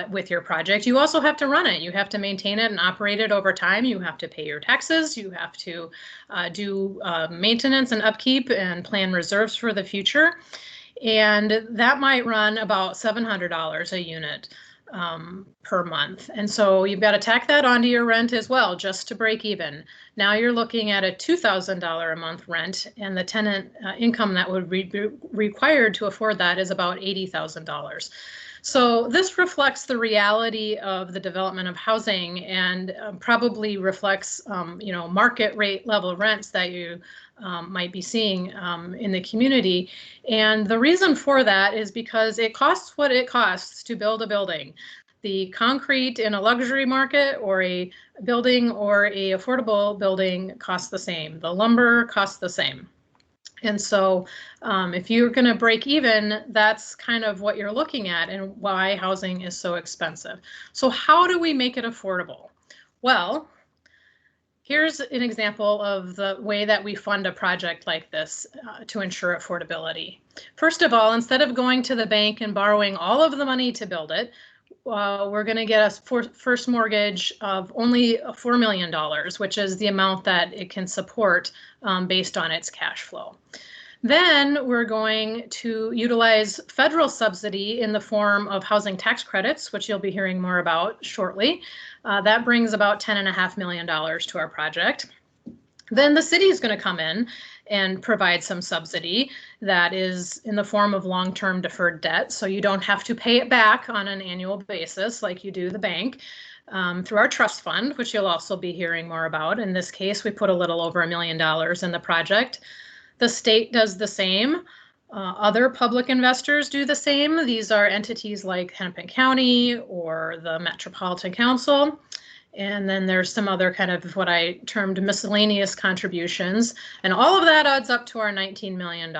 with your project. You also have to run it. You have to maintain it and operate it over time. You have to pay your taxes. You have to do maintenance and upkeep and plan reserves for the future. And that might run about $700 a unit per month. And so you've got to tack that onto your rent as well, just to break even. Now you're looking at a $2,000 a month rent, and the tenant income that would be required to afford that is about $80,000. So this reflects the reality of the development of housing, and probably reflects, market rate level rents that you might be seeing in the community. And the reason for that is because it costs what it costs to build a building. The concrete in a luxury market or a building or a affordable building costs the same. The lumber costs the same. And so if you're going to break even, that's kind of what you're looking at and why housing is so expensive. So how do we make it affordable? Well, here's an example of the way that we fund a project like this to ensure affordability. First of all, instead of going to the bank and borrowing all of the money to build it, we're going to get a first mortgage of only $4 million, which is the amount that it can support based on its cash flow. Then we're going to utilize federal subsidy in the form of housing tax credits, which you'll be hearing more about shortly. That brings about $10.5 million to our project. Then the city is going to come in and provide some subsidy that is in the form of long-term deferred debt. So you don't have to pay it back on an annual basis like you do the bank through our trust fund, which you'll also be hearing more about. In this case, we put a little over $1 million in the project. The state does the same. Other public investors do the same. These are entities like Hennepin County or the Metropolitan Council. And then there's some other kind of what I termed miscellaneous contributions. And all of that adds up to our $19 million.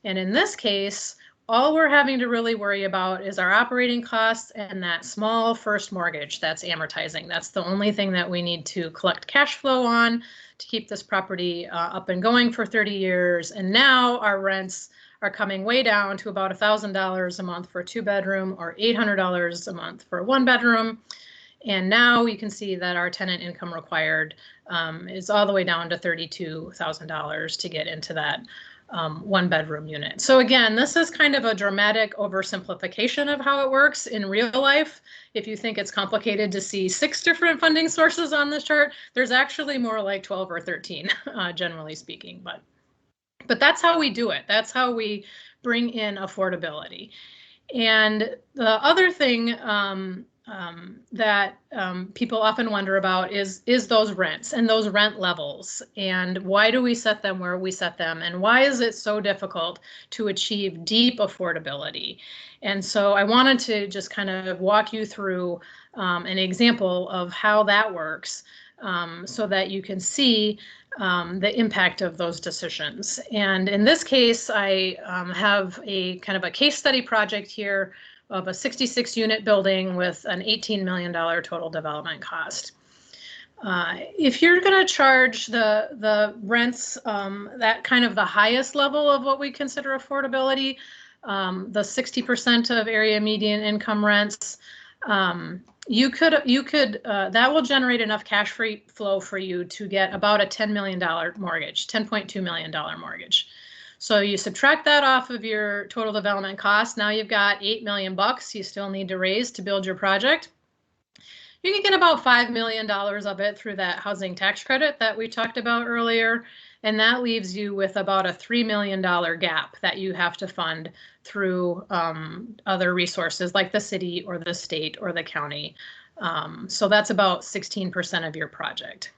And in this case, all we're having to really worry about is our operating costs and that small first mortgage that's amortizing. That's the only thing that we need to collect cash flow on to keep this property up and going for 30 years. And now our rents are coming way down to about $1,000 a month for a 2-bedroom or $800 a month for a 1-bedroom. And now we can see that our tenant income required is all the way down to $32,000 to get into that 1-bedroom unit. So again, this is kind of a dramatic oversimplification of how it works in real life. If you think it's complicated to see 6 different funding sources on this chart, there's actually more like 12 or 13, generally speaking. But that's how we do it. That's how we bring in affordability. And the other thing that people often wonder about is those rents and those rent levels, and why do we set them where we set them, and why is it so difficult to achieve deep affordability? And so I wanted to just kind of walk you through an example of how that works, so that you can see the impact of those decisions. And in this case, I have a kind of a case study project here of a 66-unit building with an $18 million total development cost. If you're going to charge the rents, that kind of the highest level of what we consider affordability, the 60% of area median income rents, you could that will generate enough cash flow for you to get about a $10 million mortgage, $10.2 million mortgage. So you subtract that off of your total development cost. Now you've got $8 million you still need to raise to build your project. You can get about $5 million of it through that housing tax credit that we talked about earlier. And that leaves you with about a $3 million gap that you have to fund through other resources like the city or the state or the county. So that's about 16% of your project.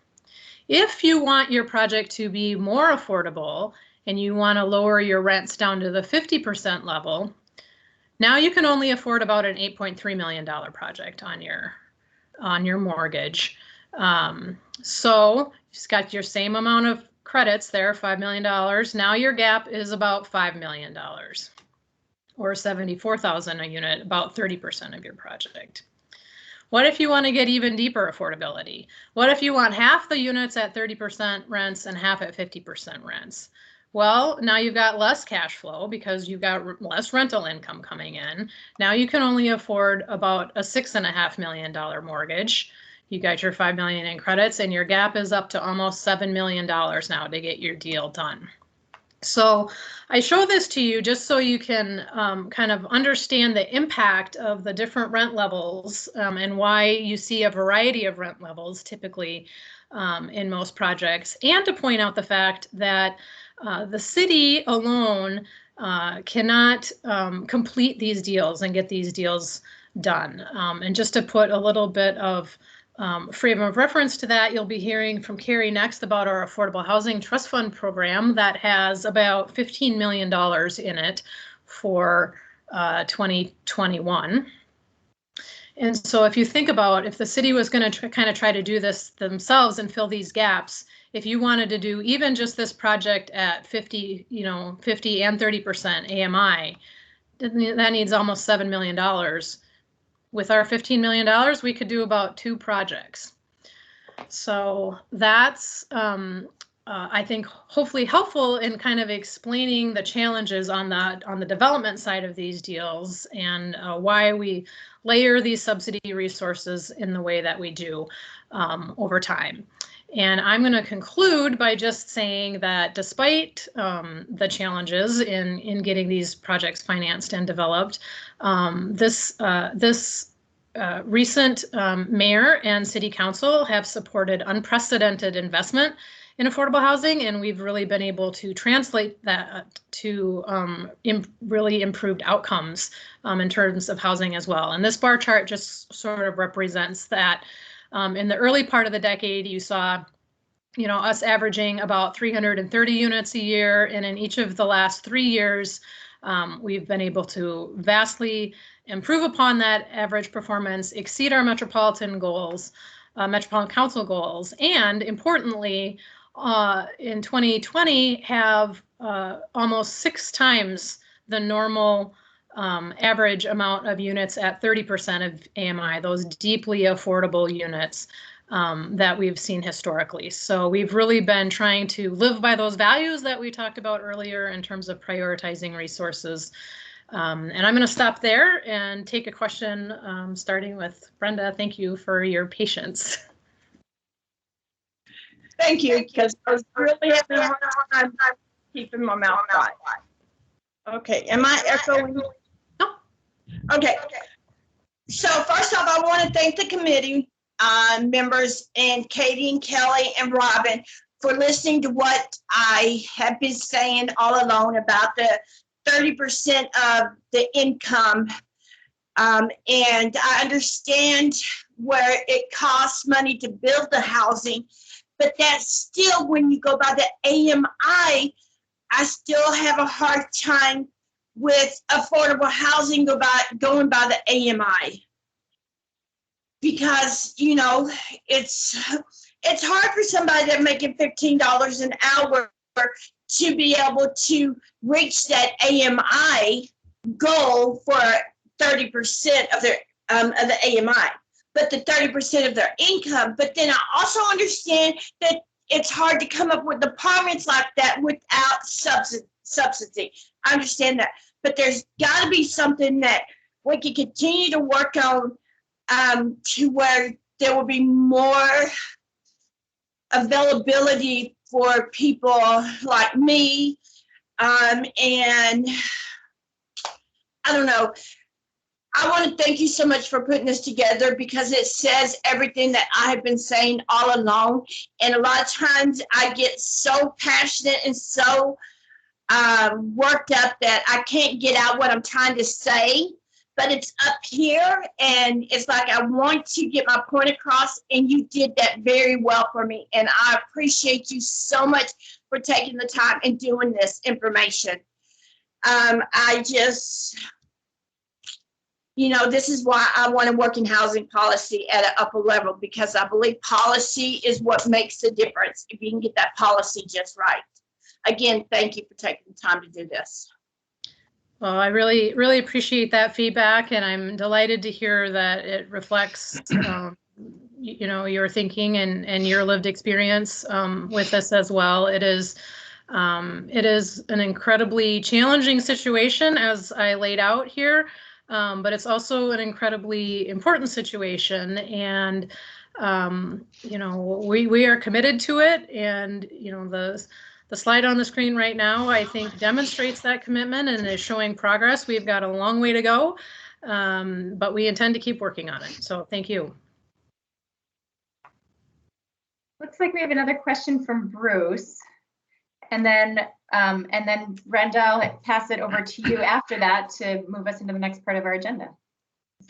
If you want your project to be more affordable and you want to lower your rents down to the 50% level, now you can only afford about an $8.3 million project on your mortgage. So you've got your same amount of credits there, $5 million. Now your gap is about $5 million, or $74,000 a unit, about 30% of your project. What if you want to get even deeper affordability? What if you want half the units at 30% rents and half at 50% rents? Well, now you've got less cash flow because you've got less rental income coming in. Now you can only afford about a $6.5 million mortgage. You got your $5 million in credits, and your gap is up to almost $7 million now to get your deal done. So I show this to you just so you can kind of understand the impact of the different rent levels and why you see a variety of rent levels typically in most projects, and to point out the fact that the city alone cannot complete these deals and get these deals done. And just to put a little bit of frame of reference to that, you'll be hearing from Carrie next about our Affordable Housing Trust Fund program that has about $15 million in it for 2021. And so if you think about if the city was going to kind of try to do this themselves and fill these gaps, if you wanted to do even just this project at 50 and 30% AMI, that needs almost $7 million. With our $15 million, we could do about 2 projects. So that's, I think, hopefully helpful in kind of explaining the challenges on the development side of these deals and why we layer these subsidy resources in the way that we do over time. And I'm going to conclude by just saying that despite the challenges in getting these projects financed and developed, this recent mayor and city council have supported unprecedented investment in affordable housing, and we've really been able to translate that to really improved outcomes in terms of housing as well. And this bar chart just sort of represents that. In the early part of the decade, you saw, us averaging about 330 units a year, and in each of the last 3 years, we've been able to vastly improve upon that average performance, exceed our metropolitan goals, Metropolitan Council goals, and importantly, in 2020 have almost 6 times the normal average amount of units at 30% of AMI, those deeply affordable units. that we've seen historically. So we've really been trying to live by those values that we talked about earlier in terms of prioritizing resources. And I'm going to stop there and take a question, starting with Brenda. Thank you for your patience. Thank you, because I was really having a hard time keeping my mouth quiet. Okay, am I echoing? No. Okay. So first off, I want to thank the committee members and Katie and Kelly and Robin for listening to what I have been saying all along about the 30% of the income. And I understand where it costs money to build the housing, but that's still, when you go by the AMI, I still have a hard time with affordable housing going by the AMI. Because, you know, it's hard for somebody that's making $15 an hour to be able to reach that AMI goal for 30% of the AMI, but the 30% of their income. But then I also understand that it's hard to come up with apartments like that without subsidy. I understand that, but there's got to be something that we can continue to work on to where there will be more availability for people like me. And I don't know. I want to thank you so much for putting this together, because it says everything that I have been saying all along. And a lot of times I get so passionate and so worked up that I can't get out what I'm trying to say. But it's up here, and it's like I want to get my point across, and you did that very well for me. And I appreciate you so much for taking the time and doing this information. I just, you know, this is why I want to work in housing policy at an upper level, because I believe policy is what makes the difference if you can get that policy just right. Again, thank you for taking the time to do this. Well, I really, really appreciate that feedback, and I'm delighted to hear that it reflects, you know, your thinking and your lived experience with this as well. It is an incredibly challenging situation, as I laid out here, but it's also an incredibly important situation, and you know, we are committed to it, and you know, the slide on the screen right now, I think, demonstrates that commitment and is showing progress. We've got a long way to go, but we intend to keep working on it. So thank you. Looks like we have another question from Bruce. And then Brenda, I'll pass it over to you after that to move us into the next part of our agenda,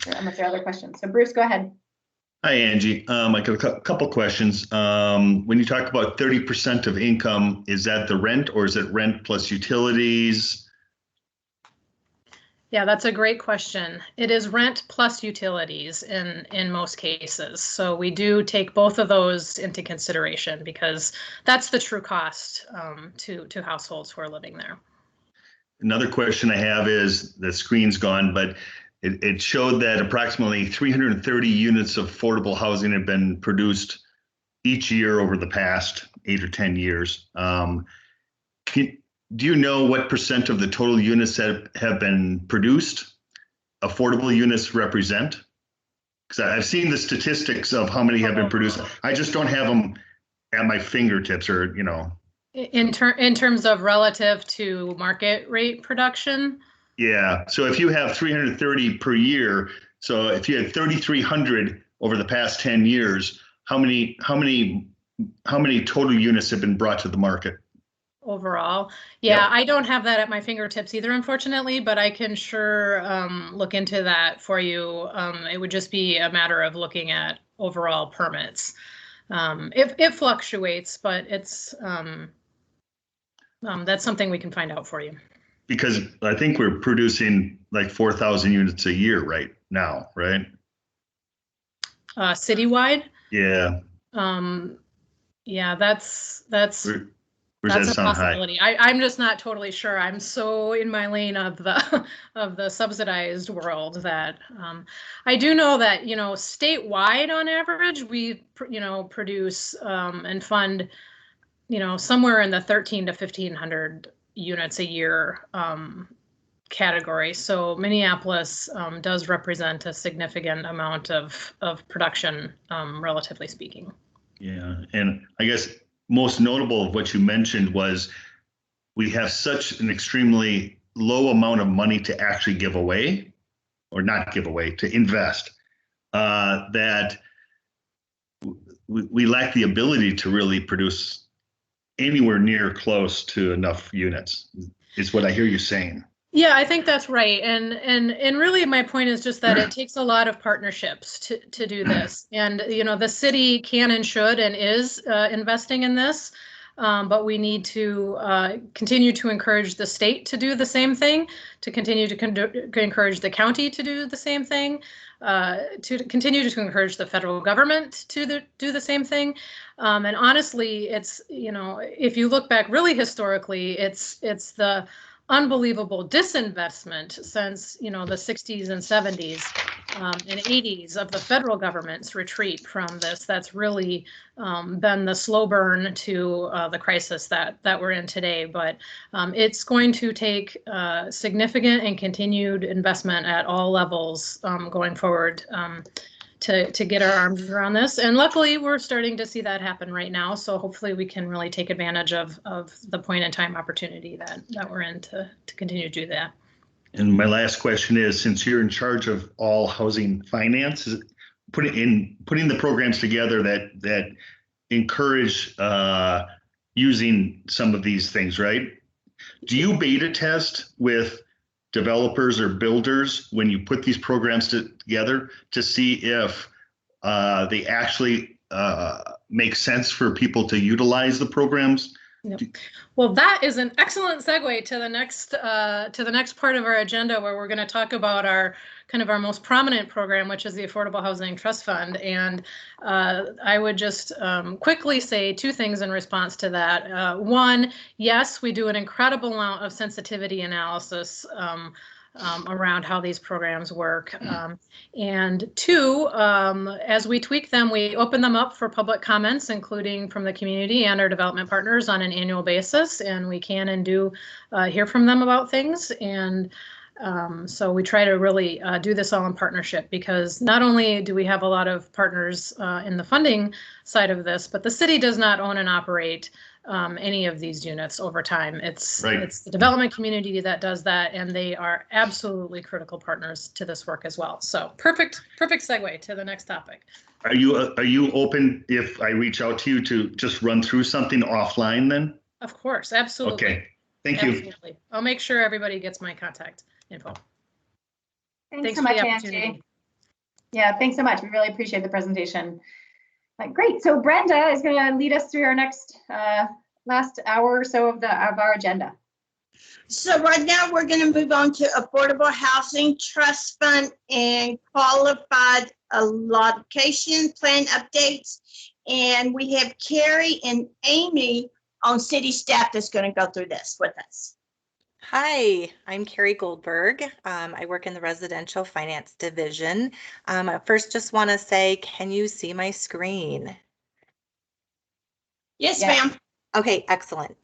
unless there are other questions. So Bruce, go ahead. Hi, Angie. I got a couple questions. When you talk about 30% of income, is that the rent, or is it rent plus utilities? Yeah, that's a great question. It is rent plus utilities in most cases. So we do take both of those into consideration, because that's the true cost to households who are living there. Another question I have is, the screen's gone, but it showed that approximately 330 units of affordable housing have been produced each year over the past 8 or 10 years. Do you know what percent of the total units that have been produced affordable units represent? Because I've seen the statistics of how many have been produced. I just don't have them at my fingertips, or, you know. In terms of relative to market rate production? Yeah, so if you have 330 per year, so if you had 3,300 over the past 10 years, how many total units have been brought to the market? Overall, yeah, Yep. I don't have that at my fingertips either, unfortunately, but I can sure look into that for you. It would just be a matter of looking at overall permits. It fluctuates, but it's that's something we can find out for you. Because I think we're producing like 4,000 units a year right now, right? Citywide? Yeah. Yeah, that's Or does That's that a sound high? possibility. I'm just not totally sure. I'm so in my lane of the of the subsidized world that I do know that, you know, statewide on average, we produce and fund, you know, somewhere in the 1,300 to 1,500 units a year category. So Minneapolis does represent a significant amount of production, relatively speaking. Yeah, and I guess most notable of what you mentioned was we have such an extremely low amount of money to actually give away, or not give away, to invest, that we lack the ability to really produce anywhere near close to enough units, is what I hear you saying. Yeah, I think that's right. And really my point is just that it takes a lot of partnerships to do this. And, you know, the city can and should and is investing in this. But we need to continue to encourage the state to do the same thing, to continue to encourage the county to do the same thing, to continue to encourage the federal government to do the same thing. And honestly, it's, you know, if you look back really historically, it's the unbelievable disinvestment since, you know, the 60s and 70s and 80s of the federal government's retreat from this. That's really been the slow burn to the crisis that we're in today. But it's going to take significant and continued investment at all levels going forward to get our arms around this. And luckily, we're starting to see that happen right now. So hopefully we can really take advantage of the point in time opportunity that we're in to continue to do that. And my last question is, since you're in charge of all housing finance, putting the programs together that encourage using some of these things, right? Do you beta test with developers or builders when you put these programs together to see if they actually make sense for people to utilize the programs? Yep. Well, that is an excellent segue to the next part of our agenda, where we're going to talk about our most prominent program, which is the Affordable Housing Trust Fund. And I would just quickly say two things in response to that. One, yes, we do an incredible amount of sensitivity analysis around how these programs work. And two, as we tweak them, we open them up for public comments, including from the community and our development partners on an annual basis. And we can and do hear from them about things. And so we try to really do this all in partnership, because not only do we have a lot of partners in the funding side of this, but the city does not own and operate any of these units over time. It's the development community that does that, and they are absolutely critical partners to this work as well. So perfect segue to the next topic. Are you open if I reach out to you to just run through something offline then? Of course, absolutely. Okay, thank you. Absolutely. I'll make sure everybody gets my contact info. Thanks so much, Angie. Yeah, thanks so much. We really appreciate the presentation. Great. So Brenda is going to lead us through our next last hour or so of our agenda. So right now we're going to move on to Affordable Housing Trust Fund and Qualified Allocation Plan updates. And we have Carrie and Amy on city staff that's going to go through this with us. Hi, I'm Carrie Goldberg. I work in the Residential Finance Division. First, just want to say, can you see my screen? Yes, ma'am. Okay, excellent.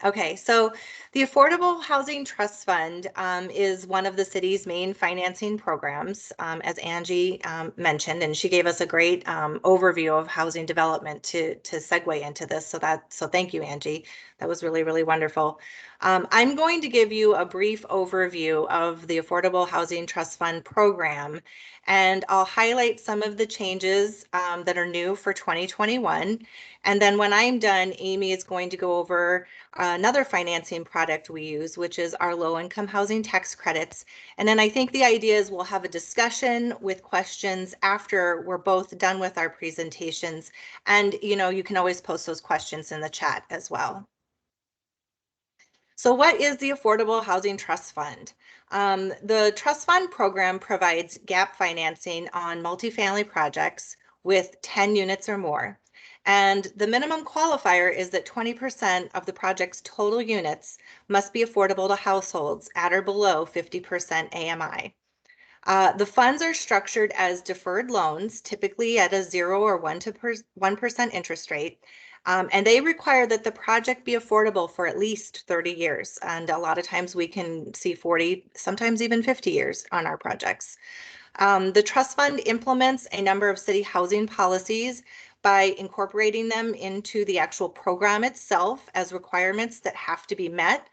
Okay, so the Affordable Housing Trust Fund is one of the city's main financing programs, as Angie mentioned, and she gave us a great overview of housing development to segue into this. So thank you, Angie. That was really, really wonderful. I'm going to give you a brief overview of the Affordable Housing Trust Fund program, and I'll highlight some of the changes that are new for 2021. And then when I'm done, Amy is going to go over another financing product we use, which is our low-income housing tax credits. And then I think the idea is we'll have a discussion with questions after we're both done with our presentations. And you can always post those questions in the chat as well. So what is the Affordable Housing Trust Fund? The Trust Fund program provides gap financing on multifamily projects with 10 units or more. And the minimum qualifier is that 20% of the project's total units must be affordable to households at or below 50% AMI. The funds are structured as deferred loans, typically at a 0 or 1% interest rate. And they require that the project be affordable for at least 30 years. And a lot of times we can see 40, sometimes even 50 years on our projects. The trust fund implements a number of city housing policies by incorporating them into the actual program itself as requirements that have to be met.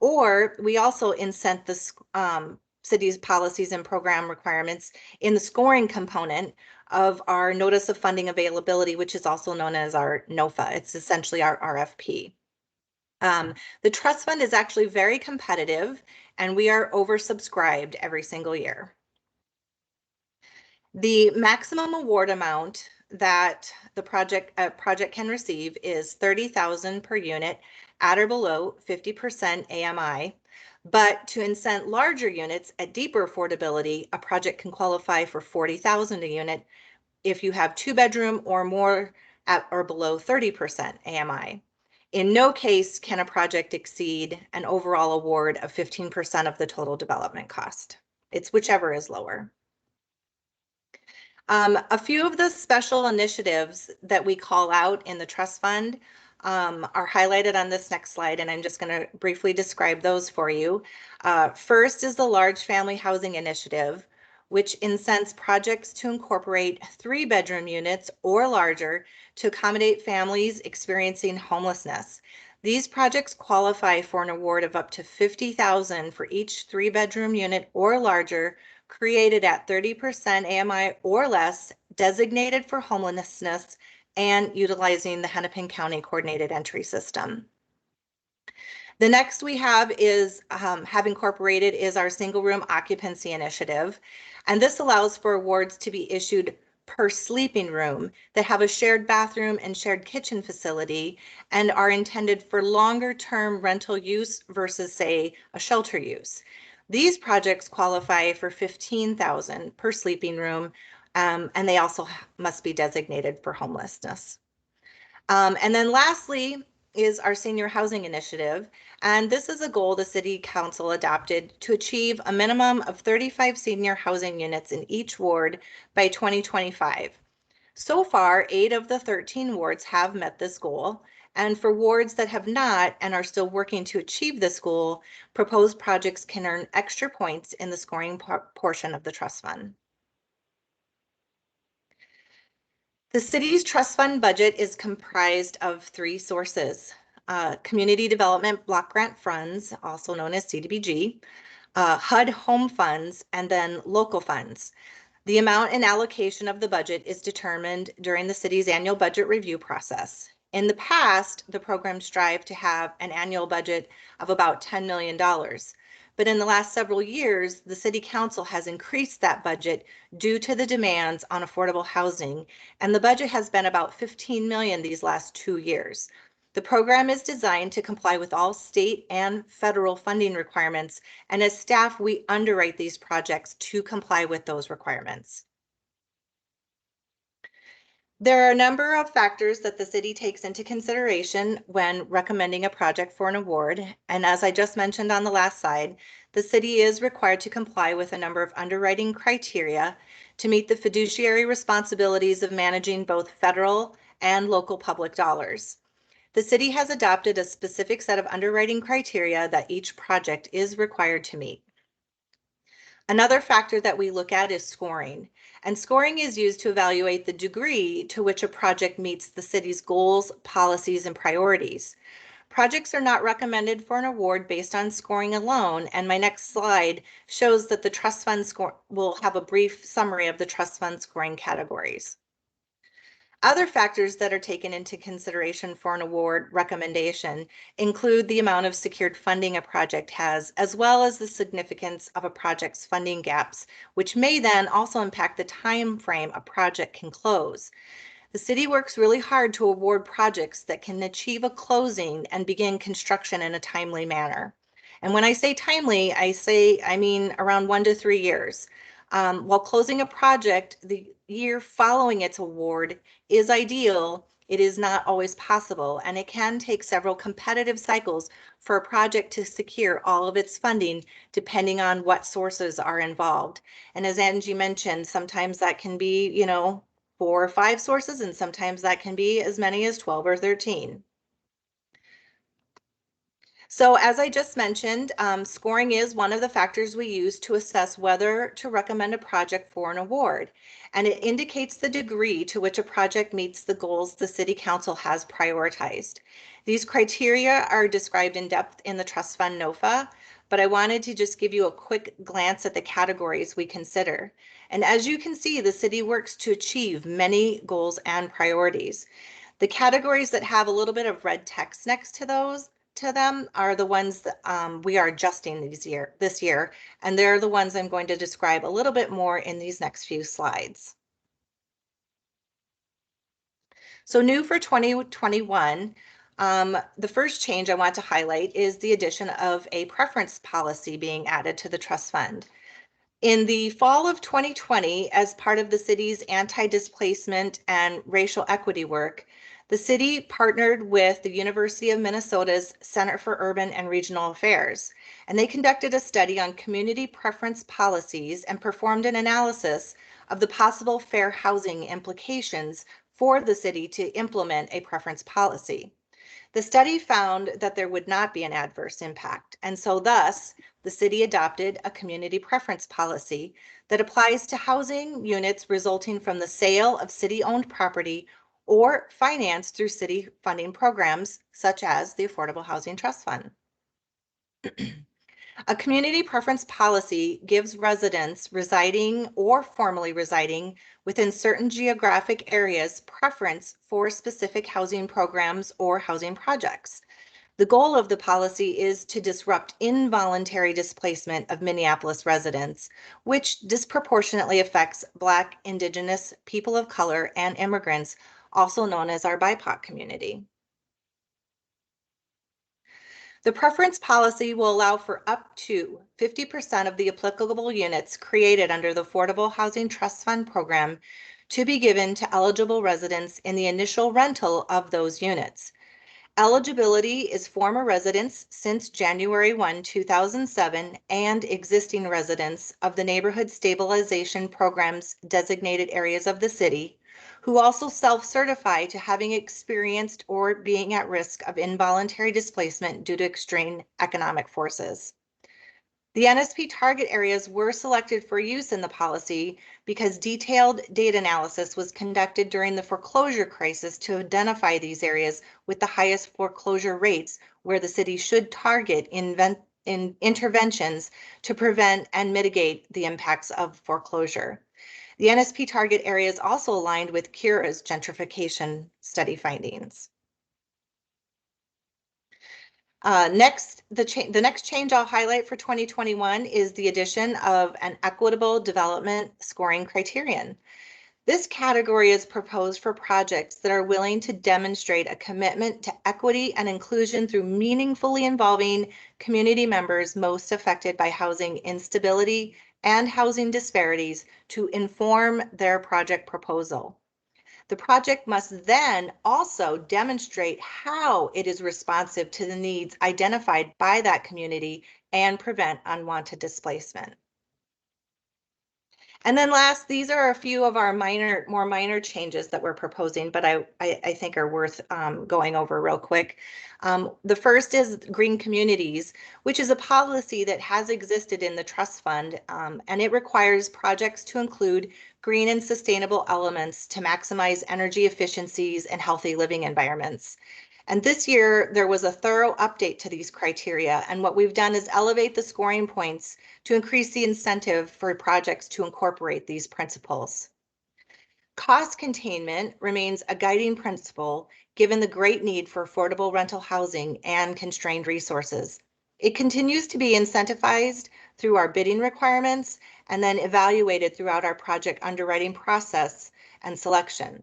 Or we also incent the city's policies and program requirements in the scoring component of our Notice of Funding Availability, which is also known as our NOFA. It's essentially our RFP. The trust fund is actually very competitive, and we are oversubscribed every single year. The maximum award amount that the project can receive is $30,000 per unit at or below 50% AMI. But to incent larger units at deeper affordability, a project can qualify for $40,000 a unit if you have 2-bedroom or more at or below 30% AMI. In no case can a project exceed an overall award of 15% of the total development cost. It's whichever is lower. A few of the special initiatives that we call out in the trust fund are highlighted on this next slide, and I'm just going to briefly describe those for you. First is the Large Family Housing Initiative, which incents projects to incorporate 3-bedroom units or larger to accommodate families experiencing homelessness. These projects qualify for an award of up to $50,000 for each 3-bedroom unit or larger created at 30% AMI or less, designated for homelessness, and utilizing the Hennepin County Coordinated Entry System. The next we have is have incorporated is our single room occupancy initiative. And this allows for awards to be issued per sleeping room that have a shared bathroom and shared kitchen facility and are intended for longer term rental use versus, say, a shelter use. These projects qualify for $15,000 per sleeping room, and they also must be designated for homelessness. And then lastly is our senior housing initiative. And this is a goal the City Council adopted to achieve a minimum of 35 senior housing units in each ward by 2025. So far, 8 of the 13 wards have met this goal. And for wards that have not and are still working to achieve this goal, proposed projects can earn extra points in the scoring portion of the trust fund. The city's trust fund budget is comprised of 3 sources: community development block grant funds, also known as CDBG, HUD home funds, and then local funds. The amount and allocation of the budget is determined during the city's annual budget review process. In the past, the program strived to have an annual budget of about $10 million. But in the last several years, the City Council has increased that budget due to the demands on affordable housing, and the budget has been about $15 million these last 2 years. The program is designed to comply with all state and federal funding requirements, and as staff, we underwrite these projects to comply with those requirements. There are a number of factors that the city takes into consideration when recommending a project for an award. And as I just mentioned on the last slide, the city is required to comply with a number of underwriting criteria to meet the fiduciary responsibilities of managing both federal and local public dollars. The city has adopted a specific set of underwriting criteria that each project is required to meet. Another factor that we look at is scoring, and scoring is used to evaluate the degree to which a project meets the city's goals, policies, and priorities. Projects are not recommended for an award based on scoring alone, and my next slide shows that the trust fund score will have a brief summary of the trust fund scoring categories. Other factors that are taken into consideration for an award recommendation include the amount of secured funding a project has, as well as the significance of a project's funding gaps, which may then also impact the time frame a project can close. The city works really hard to award projects that can achieve a closing and begin construction in a timely manner. And when I say timely, I mean around 1 to 3 years. While closing a project the year following its award is ideal, It is not always possible, and it can take several competitive cycles for a project to secure all of its funding, depending on what sources are involved. And as Angie mentioned, sometimes that can be, 4 or 5 sources, and sometimes that can be as many as 12 or 13. So as I just mentioned, scoring is one of the factors we use to assess whether to recommend a project for an award, and it indicates the degree to which a project meets the goals the City Council has prioritized. These criteria are described in depth in the Trust Fund NOFA, but I wanted to just give you a quick glance at the categories we consider. And as you can see, the city works to achieve many goals and priorities. The categories that have a little bit of red text next to them are the ones that we are adjusting this year, and they're the ones I'm going to describe a little bit more in these next few slides. So new for 2021, the first change I want to highlight is the addition of a preference policy being added to the trust fund. In the fall of 2020, as part of the city's anti-displacement and racial equity work, the city partnered with the University of Minnesota's Center for Urban and Regional Affairs, and they conducted a study on community preference policies and performed an analysis of the possible fair housing implications for the city to implement a preference policy. The study found that there would not be an adverse impact, and so thus the city adopted a community preference policy that applies to housing units resulting from the sale of city-owned property or financed through city funding programs such as the Affordable Housing Trust Fund. A community preference policy gives residents residing or formerly residing within certain geographic areas preference for specific housing programs or housing projects. The goal of the policy is to disrupt involuntary displacement of Minneapolis residents, which disproportionately affects Black, Indigenous, people of color, and immigrants, also known as our BIPOC community. The preference policy will allow for up to 50% of the applicable units created under the Affordable Housing Trust Fund program to be given to eligible residents in the initial rental of those units. Eligibility is former residents since January 1, 2007, and existing residents of the Neighborhood Stabilization Program's designated areas of the city, who also self-certify to having experienced or being at risk of involuntary displacement due to extreme economic forces. The NSP target areas were selected for use in the policy because detailed data analysis was conducted during the foreclosure crisis to identify these areas with the highest foreclosure rates where the city should target interventions to prevent and mitigate the impacts of foreclosure. The NSP target areas also aligned with CURA's gentrification study findings. The next change I'll highlight for 2021 is the addition of an equitable development scoring criterion. This category is proposed for projects that are willing to demonstrate a commitment to equity and inclusion through meaningfully involving community members most affected by housing instability and housing disparities to inform their project proposal. The project must then also demonstrate how it is responsive to the needs identified by that community and prevent unwanted displacement. And then last, these are a few of our more minor changes that we're proposing, but I think are worth going over real quick. The first is green communities, which is a policy that has existed in the trust fund, and it requires projects to include green and sustainable elements to maximize energy efficiencies and healthy living environments. And this year, there was a thorough update to these criteria, and what we've done is elevate the scoring points to increase the incentive for projects to incorporate these principles. Cost containment remains a guiding principle given the great need for affordable rental housing and constrained resources. It continues to be incentivized through our bidding requirements and then evaluated throughout our project underwriting process and selection.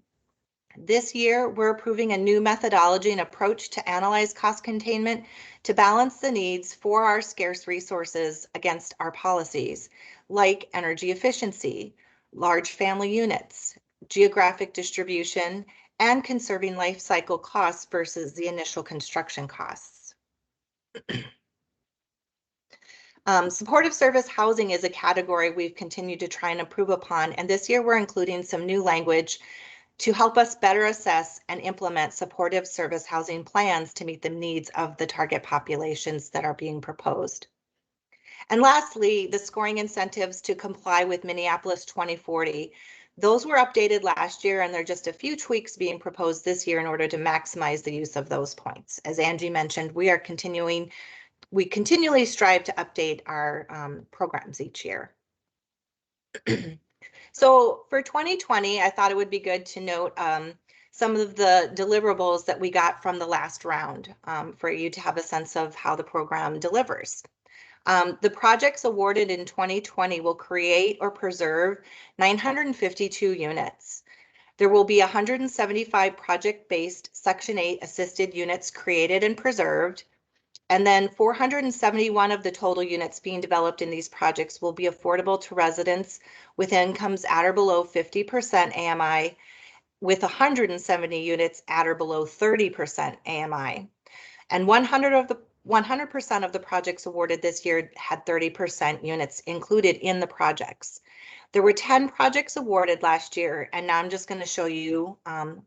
This year, we're approving a new methodology and approach to analyze cost containment to balance the needs for our scarce resources against our policies, like energy efficiency, large family units, geographic distribution, and conserving life cycle costs versus the initial construction costs. Supportive service housing is a category we've continued to try and improve upon, and this year we're including some new language to help us better assess and implement supportive service housing plans to meet the needs of the target populations that are being proposed. And lastly, the scoring incentives to comply with Minneapolis 2040. Those were updated last year, and there are just a few tweaks being proposed this year in order to maximize the use of those points. As Angie mentioned, we continually strive to update our programs each year. So for 2020, I thought it would be good to note some of the deliverables that we got from the last round for you to have a sense of how the program delivers. The projects awarded in 2020 will create or preserve 952 units. There will be 175 project-based Section 8 assisted units created and preserved, and then 471 of the total units being developed in these projects will be affordable to residents with incomes at or below 50% AMI, with 170 units at or below 30% AMI. And 100% of the projects awarded this year had 30% units included in the projects. There were 10 projects awarded last year, and now I'm just going to show you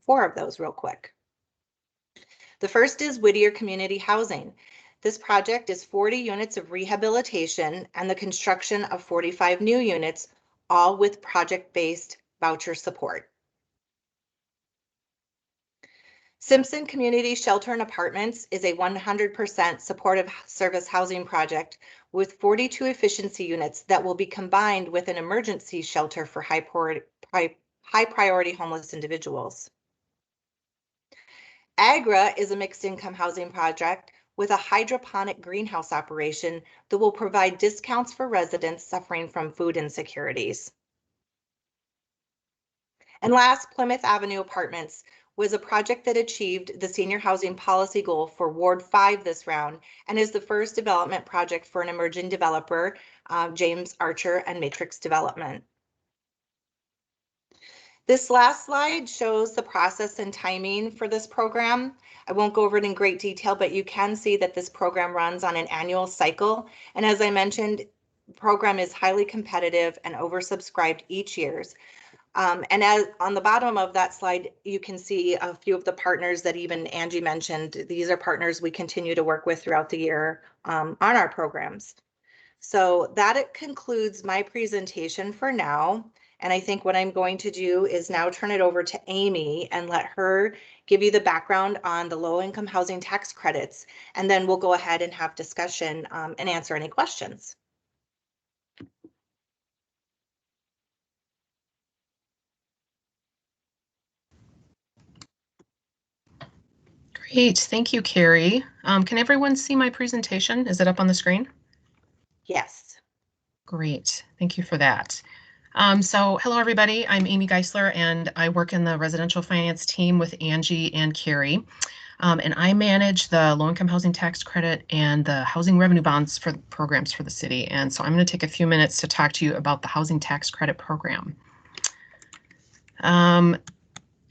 4 of those real quick. The first is Whittier Community Housing. This project is 40 units of rehabilitation and the construction of 45 new units, all with project-based voucher support. Simpson Community Shelter and Apartments is a 100% supportive service housing project with 42 efficiency units that will be combined with an emergency shelter for high priority homeless individuals. Agra is a mixed income housing project with a hydroponic greenhouse operation that will provide discounts for residents suffering from food insecurities. And last, Plymouth Avenue Apartments was a project that achieved the senior housing policy goal for Ward 5 this round and is the first development project for an emerging developer, James Archer and Matrix Development. This last slide shows the process and timing for this program. I won't go over it in great detail, but you can see that this program runs on an annual cycle. And as I mentioned, the program is highly competitive and oversubscribed each year. And as on the bottom of that slide, you can see a few of the partners that even Angie mentioned. These are partners we continue to work with throughout the year on our programs. So that concludes my presentation for now. And I think what I'm going to do is now turn it over to Amy and let her give you the background on the low-income housing tax credits. And then we'll go ahead and have discussion and answer any questions. Great, thank you, Carrie. Can everyone see my presentation? Is it up on the screen? Yes. Great, thank you for that. So hello, everybody. I'm Amy Geisler, and I work in the residential finance team with Angie and Carrie. And I manage the low-income housing tax credit and the housing revenue bonds for programs for the city. And so I'm going to take a few minutes to talk to you about the housing tax credit program.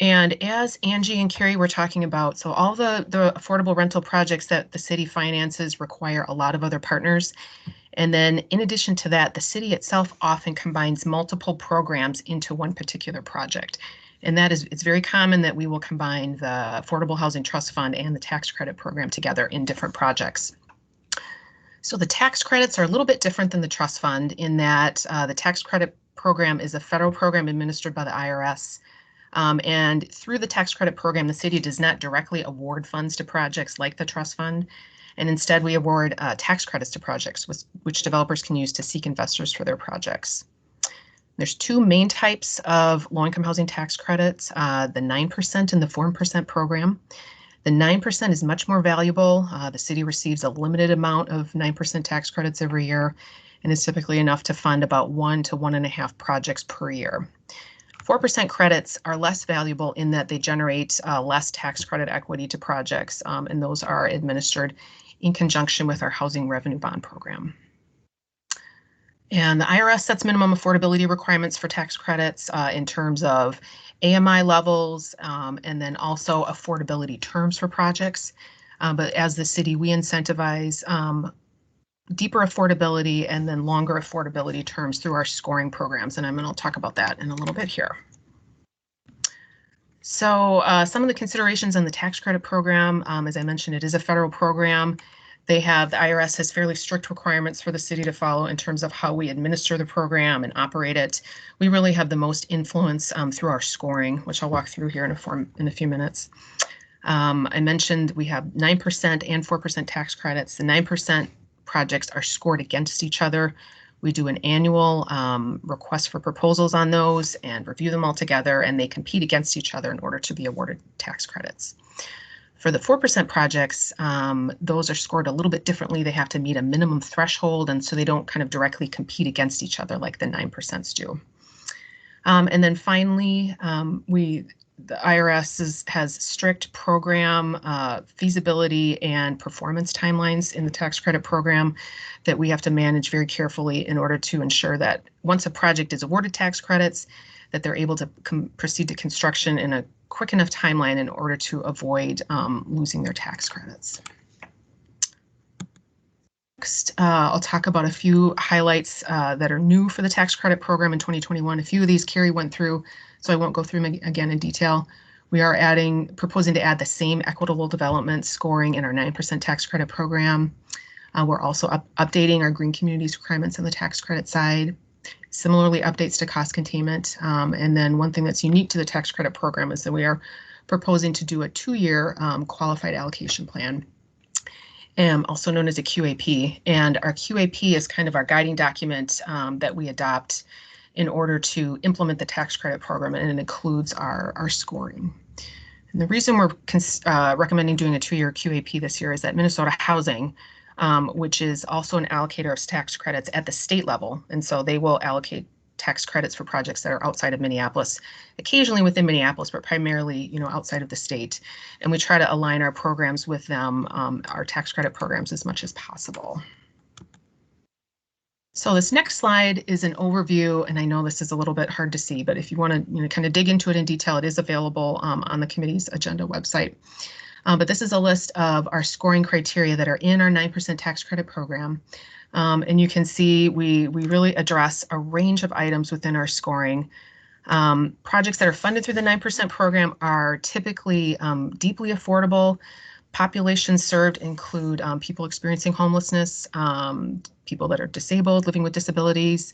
And as Angie and Carrie were talking about, so all the affordable rental projects that the city finances require a lot of other partners. And then in addition to that, the city itself often combines multiple programs into one particular project. And that is, it's very common that we will combine the Affordable Housing Trust Fund and the tax credit program together in different projects. So the tax credits are a little bit different than the trust fund in that the tax credit program is a federal program administered by the IRS. And through the tax credit program, the city does not directly award funds to projects like the trust fund. And instead, we award tax credits to projects which developers can use to seek investors for their projects. There's 2 main types of low-income housing tax credits, the 9% and the 4% program. The 9% is much more valuable. The city receives a limited amount of 9% tax credits every year, and is typically enough to fund about 1 to 1.5 projects per year. 4% credits are less valuable in that they generate less tax credit equity to projects, and those are administered in conjunction with our housing revenue bond program. And the IRS sets minimum affordability requirements for tax credits in terms of AMI levels and then also affordability terms for projects. But as the city, we incentivize deeper affordability and then longer affordability terms through our scoring programs. And I'm going to talk about that in a little bit here. So some of the considerations on the tax credit program, as I mentioned, it is a federal program. The IRS has fairly strict requirements for the city to follow in terms of how we administer the program and operate it. We really have the most influence through our scoring, which I'll walk through here in a few minutes. I mentioned we have 9% and 4% tax credits. The 9% projects are scored against each other. We do an annual request for proposals on those and review them all together, and they compete against each other in order to be awarded tax credits. For the 4% projects, those are scored a little bit differently. They have to meet a minimum threshold, and so they don't kind of directly compete against each other like the 9% do. And then finally, the IRS has strict program feasibility and performance timelines in the tax credit program that we have to manage very carefully in order to ensure that once a project is awarded tax credits, that they're able to proceed to construction in a quick enough timeline in order to avoid losing their tax credits. Next, I'll talk about a few highlights that are new for the tax credit program in 2021. A few of these Carrie went through, so I won't go through them again in detail. We are proposing to add the same equitable development scoring in our 9% tax credit program. We're also updating our green communities requirements on the tax credit side. Similarly, updates to cost containment. And then one thing that's unique to the tax credit program is that we are proposing to do a 2-year qualified allocation plan, also known as a QAP. And our QAP is kind of our guiding document that we adopt in order to implement the tax credit program, and it includes our scoring. And the reason we're recommending doing a 2-year QAP this year is that Minnesota Housing, which is also an allocator of tax credits at the state level, and so they will allocate tax credits for projects that are outside of Minneapolis, occasionally within Minneapolis, but primarily, outside of the state. And we try to align our programs with them, our tax credit programs, as much as possible. So this next slide is an overview, and I know this is a little bit hard to see, but if you want to kind of dig into it in detail, it is available on the committee's agenda website. But this is a list of our scoring criteria that are in our 9% tax credit program. And you can see we really address a range of items within our scoring. Projects that are funded through the 9% program are typically deeply affordable. Populations served include people experiencing homelessness, people that are disabled, living with disabilities.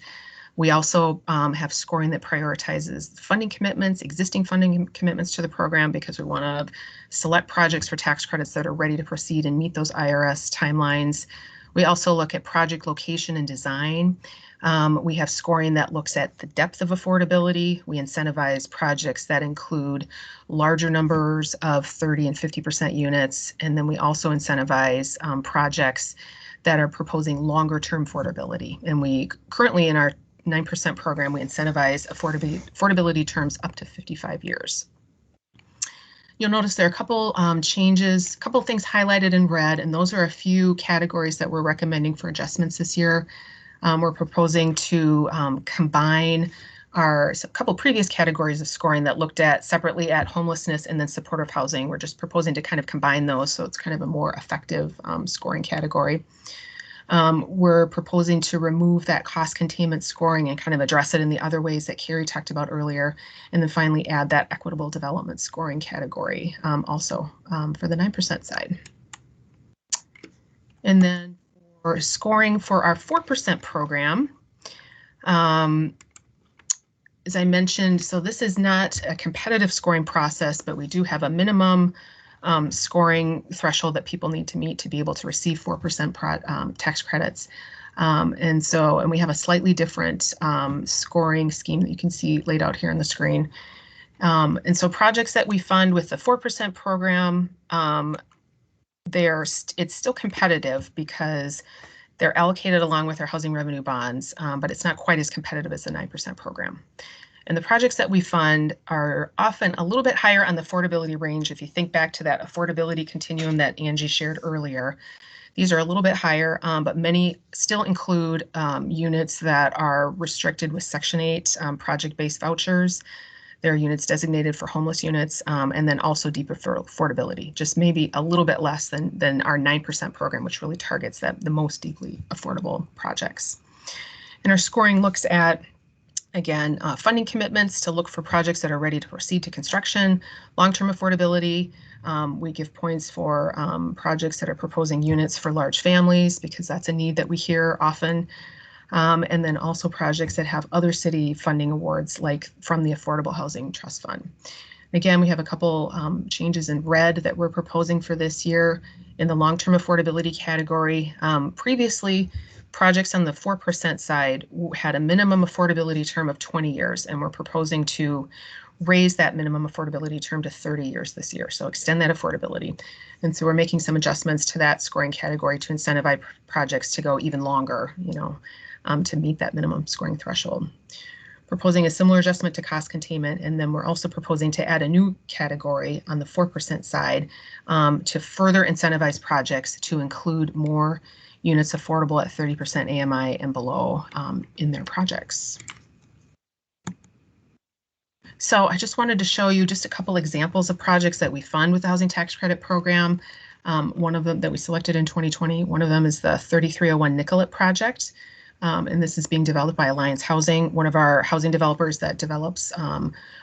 We also have scoring that prioritizes funding commitments, existing funding commitments to the program, because we want to select projects for tax credits that are ready to proceed and meet those IRS timelines. We also look at project location and design. We have scoring that looks at the depth of affordability. We incentivize projects that include larger numbers of 30 and 50% units. And then we also incentivize projects that are proposing longer term affordability. And we currently in our 9% program, we incentivize affordability terms up to 55 years. You'll notice there are a couple changes, a couple things highlighted in red, and those are a few categories that we're recommending for adjustments this year. We're proposing to combine a couple previous categories of scoring that looked at separately at homelessness and then supportive housing. We're just proposing to kind of combine those, so it's kind of a more effective scoring category. We're proposing to remove that cost containment scoring and kind of address it in the other ways that Carrie talked about earlier, and then finally add that equitable development scoring category also for the 9% side. And then for scoring for our 4% program, as I mentioned, so this is not a competitive scoring process, but we do have a minimum scoring threshold that people need to meet to be able to receive 4% tax credits. And we have a slightly different scoring scheme that you can see laid out here on the screen. And so projects that we fund with the 4% program, it's still competitive because they're allocated along with our housing revenue bonds, but it's not quite as competitive as the 9% program. And the projects that we fund are often a little bit higher on the affordability range. If you think back to that affordability continuum that Angie shared earlier, these are a little bit higher, but many still include units that are restricted with Section 8 project-based vouchers. There are units designated for homeless units, and then also deep affordability, just maybe a little bit less than our 9% program, which really targets the most deeply affordable projects. And our scoring looks at, again, funding commitments to look for projects that are ready to proceed to construction, long-term affordability. We give points for projects that are proposing units for large families, because that's a need that we hear often. And then also projects that have other city funding awards, like from the Affordable Housing Trust Fund. Again, we have a couple changes in red that we're proposing for this year in the long-term affordability category. Previously, projects on the 4% side had a minimum affordability term of 20 years, and we're proposing to raise that minimum affordability term to 30 years this year, so extend that affordability. And so we're making some adjustments to that scoring category to incentivize projects to go even longer, to meet that minimum scoring threshold. Proposing a similar adjustment to cost containment, and then we're also proposing to add a new category on the 4% side to further incentivize projects to include more units affordable at 30% AMI and below in their projects. So I just wanted to show you just a couple examples of projects that we fund with the Housing Tax Credit Program. One of them that we selected in 2020, one of them is the 3301 Nicollet project. And this is being developed by Alliance Housing, one of our housing developers that develops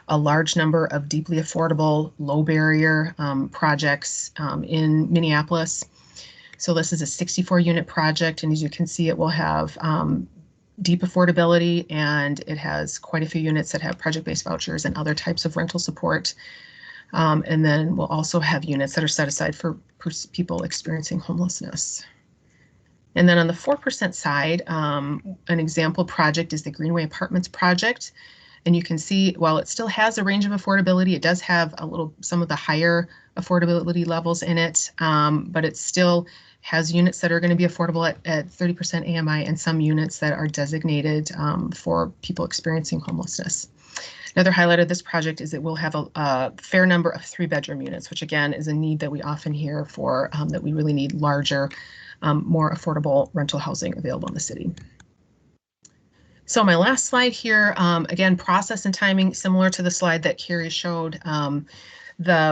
a large number of deeply affordable, low barrier projects in Minneapolis. So this is a 64 unit project, and as you can see, it will have deep affordability, and it has quite a few units that have project-based vouchers and other types of rental support. And then we'll also have units that are set aside for people experiencing homelessness. And then on the 4% side, an example project is the Greenway Apartments project. And you can see, while it still has a range of affordability, it does have some of the higher affordability levels in it, but it still has units that are going to be affordable at 30% AMI and some units that are designated for people experiencing homelessness. Another highlight of this project is it will have a fair number of 3-bedroom units, which again is a need that we often hear for, that we really need larger, more affordable rental housing available in the city. So my last slide here, again, process and timing, similar to the slide that Carrie showed.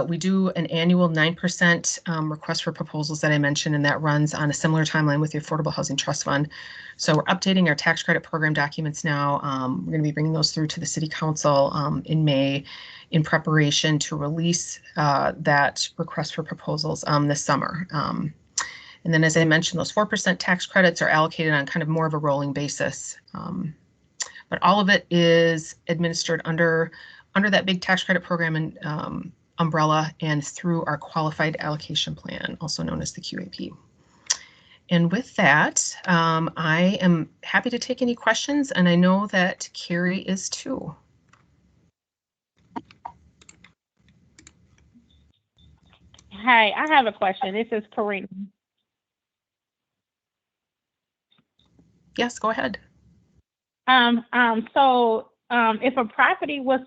We do an annual 9% request for proposals that I mentioned, and that runs on a similar timeline with the Affordable Housing Trust Fund. So we're updating our tax credit program documents now. We're going to be bringing those through to the City Council in May in preparation to release that request for proposals this summer. And then, as I mentioned, those 4% tax credits are allocated on kind of more of a rolling basis. But all of it is administered under that big tax credit program and umbrella and through our qualified allocation plan, also known as the QAP. And with that, I am happy to take any questions, and I know that Carrie is too. Hi, I have a question. This is Karina. Yes, go ahead. If a property was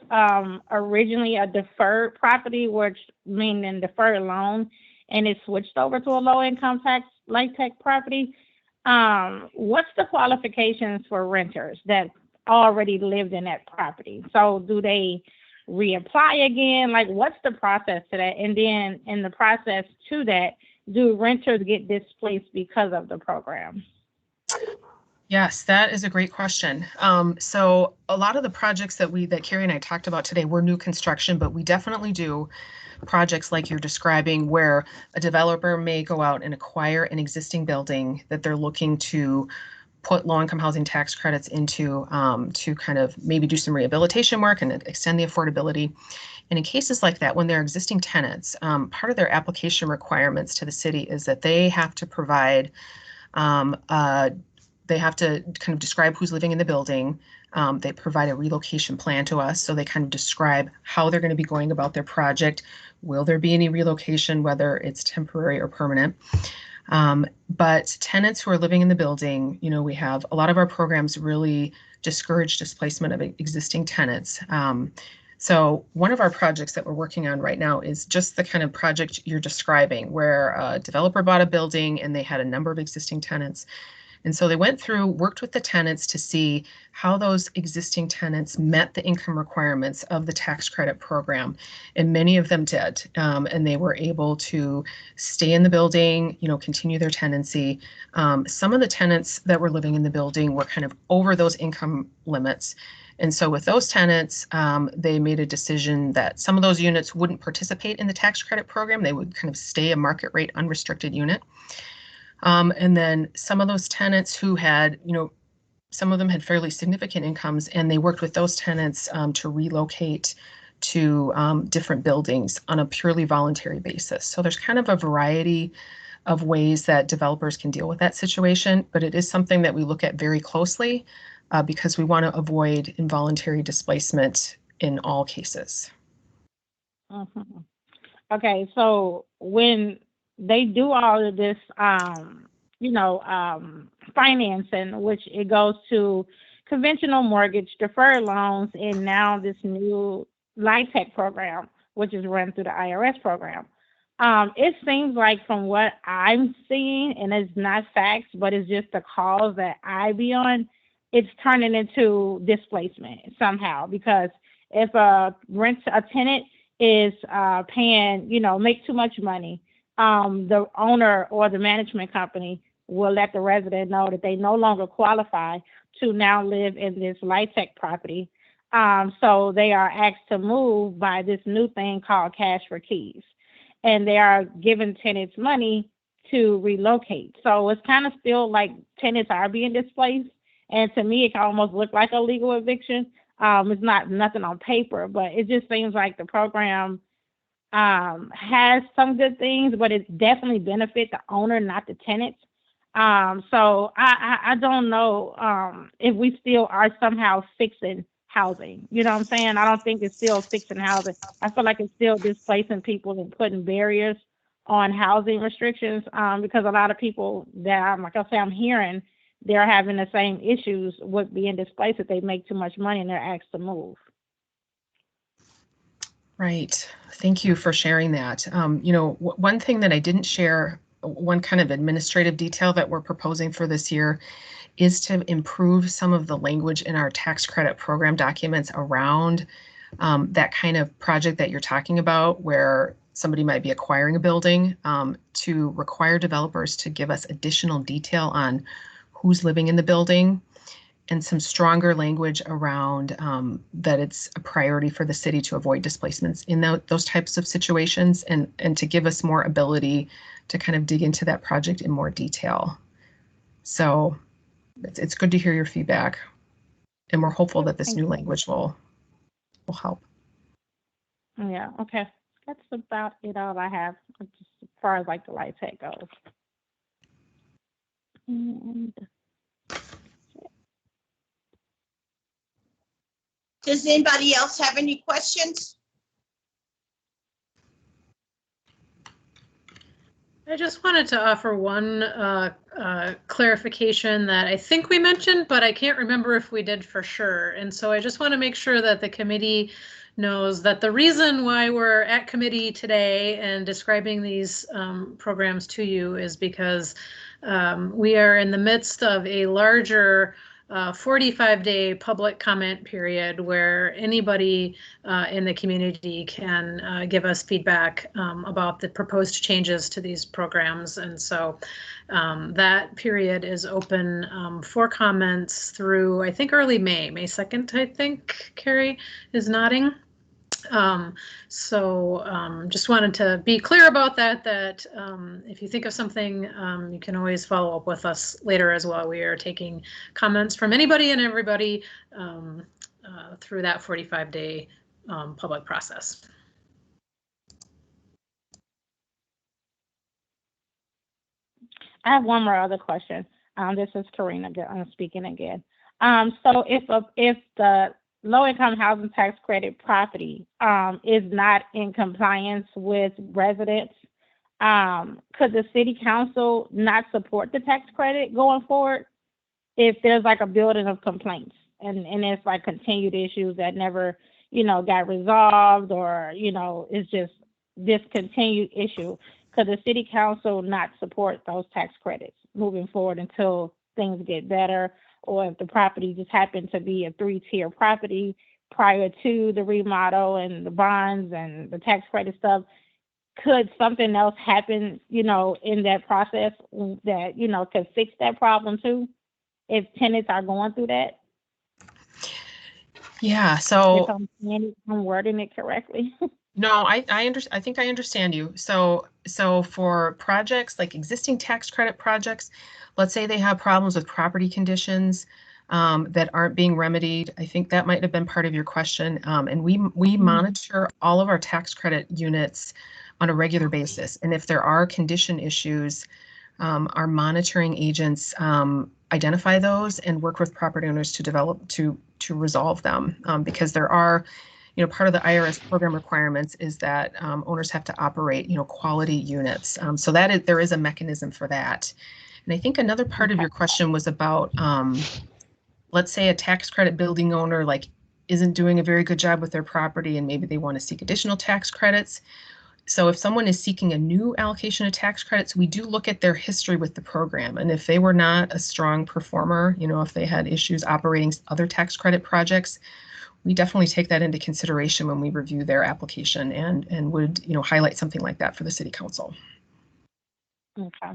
originally a deferred property, which meaning deferred loan, and it switched over to a low-income tax property, what's the qualifications for renters that already lived in that property? So do they reapply again? Like, what's the process to that? And then in the process to that, do renters get displaced because of the program? Yes, that is a great question. So a lot of the projects that Carrie and I talked about today were new construction, but we definitely do projects like you're describing, where a developer may go out and acquire an existing building that they're looking to put low-income housing tax credits into, to kind of maybe do some rehabilitation work and extend the affordability. And in cases like that, when they're existing tenants, part of their application requirements to the city is that they have to provide they have to kind of describe who's living in the building. They provide a relocation plan to us, so they kind of describe how they're going to be going about their project. Will there be any relocation, whether it's temporary or permanent? But tenants who are living in the building, we have a lot of our programs really discourage displacement of existing tenants. So one of our projects that we're working on right now is just the kind of project you're describing, where a developer bought a building and they had a number of existing tenants. And so they went through, worked with the tenants to see how those existing tenants met the income requirements of the tax credit program. And many of them did. And they were able to stay in the building, continue their tenancy. Some of the tenants that were living in the building were kind of over those income limits. And so with those tenants, they made a decision that some of those units wouldn't participate in the tax credit program. They would kind of stay a market rate unrestricted unit. And then some of those tenants who had, some of them had fairly significant incomes, and they worked with those tenants to relocate to different buildings on a purely voluntary basis. So there's kind of a variety of ways that developers can deal with that situation, but it is something that we look at very closely because we want to avoid involuntary displacement in all cases. Mm-hmm. Okay, so when they do all of this, financing, which it goes to conventional mortgage, deferred loans, and now this new LIHTC program, which is run through the IRS program. It seems like from what I'm seeing, and it's not facts, but it's just the calls that I be on, it's turning into displacement somehow, because if a tenant is paying, make too much money, the owner or the management company will let the resident know that they no longer qualify to now live in this LIHTC property. So they are asked to move by this new thing called cash for keys. And they are giving tenants money to relocate. So it's kind of still like tenants are being displaced. And to me, it can almost look like a legal eviction. It's not nothing on paper, but it just seems like the program has some good things, but it definitely benefits the owner, not the tenants. So I don't know if we still are somehow fixing housing. You know what I'm saying? I don't think it's still fixing housing. I feel like it's still displacing people and putting barriers on housing restrictions because a lot of people that, like I say, I'm hearing, they're having the same issues with being displaced if they make too much money and they're asked to move. Right. Thank you for sharing that. One thing that I didn't share, one kind of administrative detail that we're proposing for this year is to improve some of the language in our tax credit program documents around that kind of project that you're talking about, where somebody might be acquiring a building, to require developers to give us additional detail on who's living in the building, and some stronger language around that it's a priority for the city to avoid displacements in those types of situations, and to give us more ability to kind of dig into that project in more detail. So it's good to hear your feedback, and we're hopeful that this new language will help. Yeah, okay. That's about it all I have as far as like the LIHTC goes. And does anybody else have any questions? I just wanted to offer one clarification that I think we mentioned, but I can't remember if we did for sure. And so I just want to make sure that the committee knows that the reason why we're at committee today and describing these programs to you is because we are in the midst of a larger 45-day public comment period where anybody in the community can give us feedback about the proposed changes to these programs. And so that period is open for comments through, I think, early May 2nd, I think, Carrie is nodding. Just wanted to be clear about that, if you think of something, you can always follow up with us later as well. We are taking comments from anybody and everybody through that 45-day public process. I have one more other question. This is Karina speaking again. So if the low-income housing tax credit property is not in compliance with residents, could the city council not support the tax credit going forward if there's like a building of complaints? and it's like continued issues that never, got resolved, or, it's just this continued issue. Could the city council not support those tax credits moving forward until things get better? Or if the property just happened to be a 3-tier property prior to the remodel and the bonds and the tax credit stuff, could something else happen, in that process that, could fix that problem too, if tenants are going through that? Yeah, so If I'm wording it correctly. no, I think I understand you. So for projects like existing tax credit projects, let's say they have problems with property conditions that aren't being remedied. I think that might have been part of your question. And we monitor all of our tax credit units on a regular basis. And if there are condition issues, our monitoring agents identify those and work with property owners to resolve them, because there are, part of the IRS program requirements is that owners have to operate, quality units. So there is a mechanism for that. And I think another part of your question was about, let's say a tax credit building owner isn't doing a very good job with their property and maybe they want to seek additional tax credits. So if someone is seeking a new allocation of tax credits, we do look at their history with the program. And if they were not a strong performer, if they had issues operating other tax credit projects, we definitely take that into consideration when we review their application and would, highlight something like that for the city council. Okay.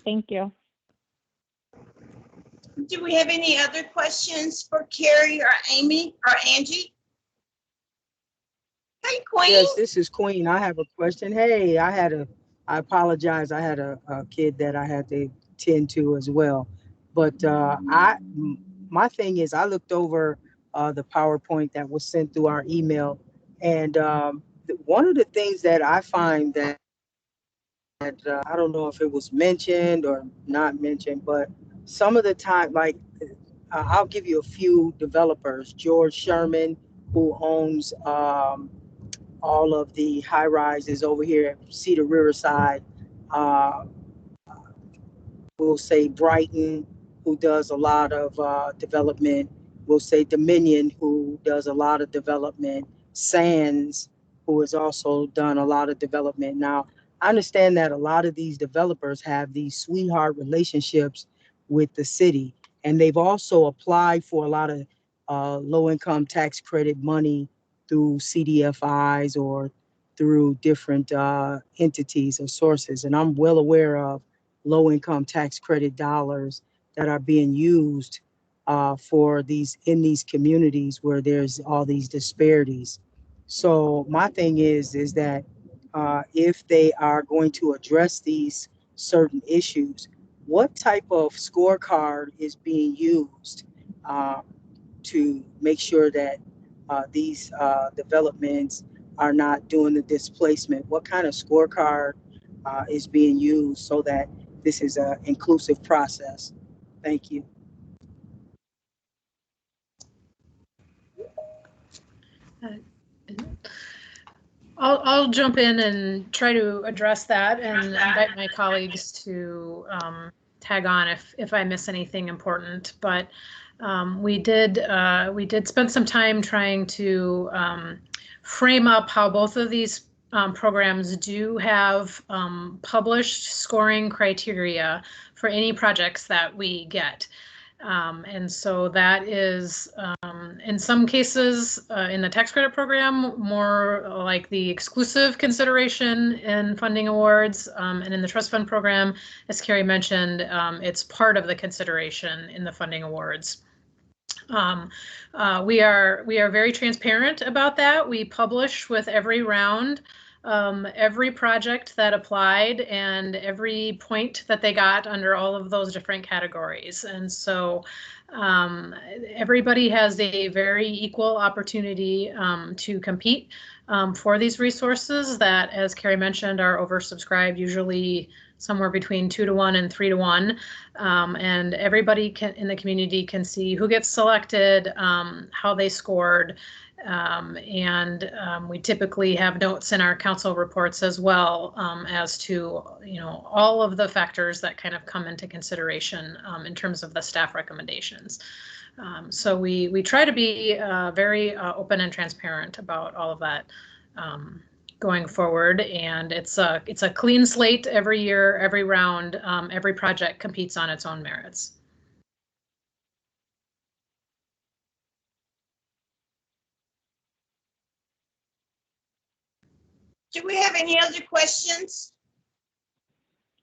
Thank you. Do we have any other questions for Carrie or Amy or Angie? Hey, Queen. Yes, this is Queen. I have a question. Hey, I apologize. I had a kid that I had to tend to as well. But my thing is, I looked over the PowerPoint that was sent through our email. And one of the things that I find that I don't know if it was mentioned or not mentioned, but some of the time, I'll give you a few developers. George Sherman, who owns all of the high rises over here at Cedar Riverside. We'll say Brighton, who does a lot of development. We'll say Dominion, who does a lot of development. Sands, who has also done a lot of development. Now, I understand that a lot of these developers have these sweetheart relationships with the city, and they've also applied for a lot of low-income tax credit money through CDFIs or through different entities or sources. And I'm well aware of low-income tax credit dollars that are being used in these communities where there's all these disparities. So my thing is that if they are going to address these certain issues, what type of scorecard is being used to make sure that these developments are not doing the displacement? What kind of scorecard is being used so that this is an inclusive process? Thank you. I'll jump in and try to address that and invite my colleagues to tag on if I miss anything important. But we did spend some time trying to frame up how both of these programs do have published scoring criteria for any projects that we get. And so that is, in some cases, in the tax credit program, more like the exclusive consideration in funding awards. And in the trust fund program, as Carrie mentioned, it's part of the consideration in the funding awards. We are very transparent about that. We publish with every round every project that applied and every point that they got under all of those different categories. And so everybody has a very equal opportunity to compete for these resources that, as Carrie mentioned, are oversubscribed, usually somewhere between 2 to 1 and 3 to 1. And everybody in the community can see who gets selected, how they scored. We typically have notes in our council reports as well, as to, all of the factors that kind of come into consideration in terms of the staff recommendations. So we try to be very open and transparent about all of that going forward, and it's a clean slate every year, every round. Every project competes on its own merits. Do we have any other questions?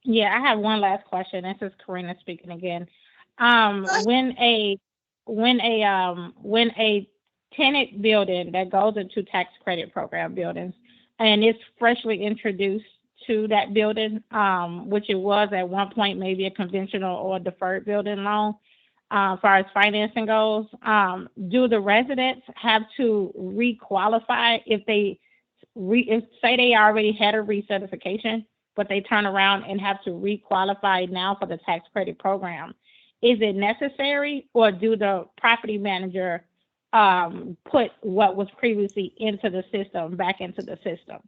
Yeah, I have one last question. This is Karina speaking again. When a tenant building that goes into tax credit program buildings and it's freshly introduced to that building, which it was at one point maybe a conventional or deferred building loan, as far as financing goes, do the residents have to re-qualify if they say they already had a recertification, but they turn around and have to re-qualify now for the tax credit program? Is it necessary, or do the property manager put what was previously into the system back into the system?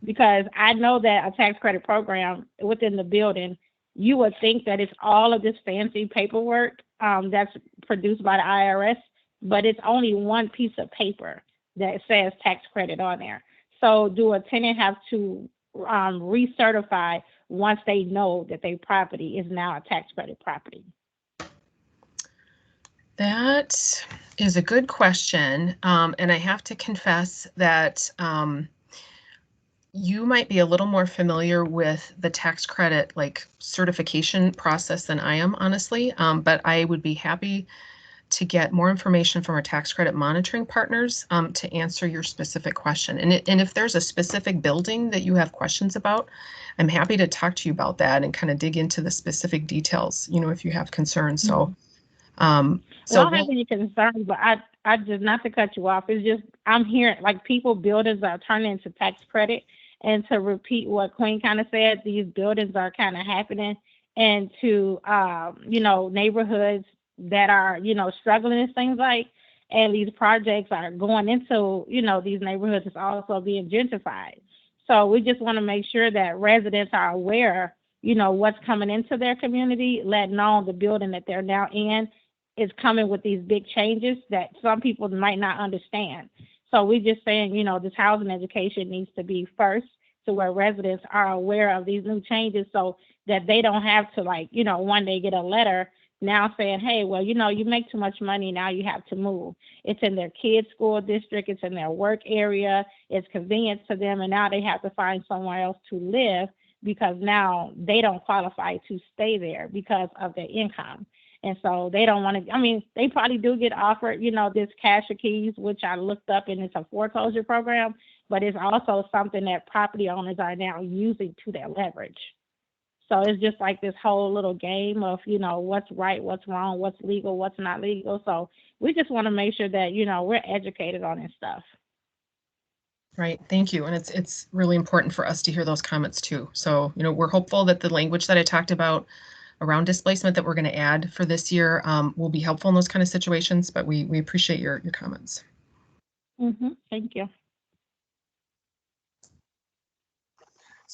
Because I know that a tax credit program within the building, you would think that it's all of this fancy paperwork that's produced by the IRS, but it's only one piece of paper that says tax credit on there. So do a tenant have to recertify once they know that their property is now a tax credit property? That is a good question. And I have to confess that you might be a little more familiar with the tax credit certification process than I am, honestly. But I would be happy to get more information from our tax credit monitoring partners to answer your specific question. And if there's a specific building that you have questions about, I'm happy to talk to you about that and kind of dig into the specific details, if you have concerns. So, I don't have any concerns, but I just, not to cut you off, it's just, I'm hearing buildings are turning into tax credit. And to repeat what Queen kind of said, these buildings are kind of happening into, neighborhoods that are, struggling, it seems like, and these projects are going into, these neighborhoods is also being gentrified. So we just want to make sure that residents are aware, what's coming into their community, let know the building that they're now in is coming with these big changes that some people might not understand. So we're just saying, this housing education needs to be first, to where residents are aware of these new changes so that they don't have to one day get a letter now saying, hey, well, you make too much money, now you have to move. It's in their kids' school district, it's in their work area, it's convenient to them, and now they have to find somewhere else to live because now they don't qualify to stay there because of their income. And so they don't want to, they probably do get offered, this cash or keys, which I looked up, and it's a foreclosure program, but it's also something that property owners are now using to their leverage. So it's just like this whole little game of, what's right, what's wrong, what's legal, what's not legal. So we just want to make sure that, we're educated on this stuff. Right. Thank you. And it's really important for us to hear those comments too. So, we're hopeful that the language that I talked about around displacement that we're going to add for this year will be helpful in those kind of situations, but we appreciate your comments. Thank you.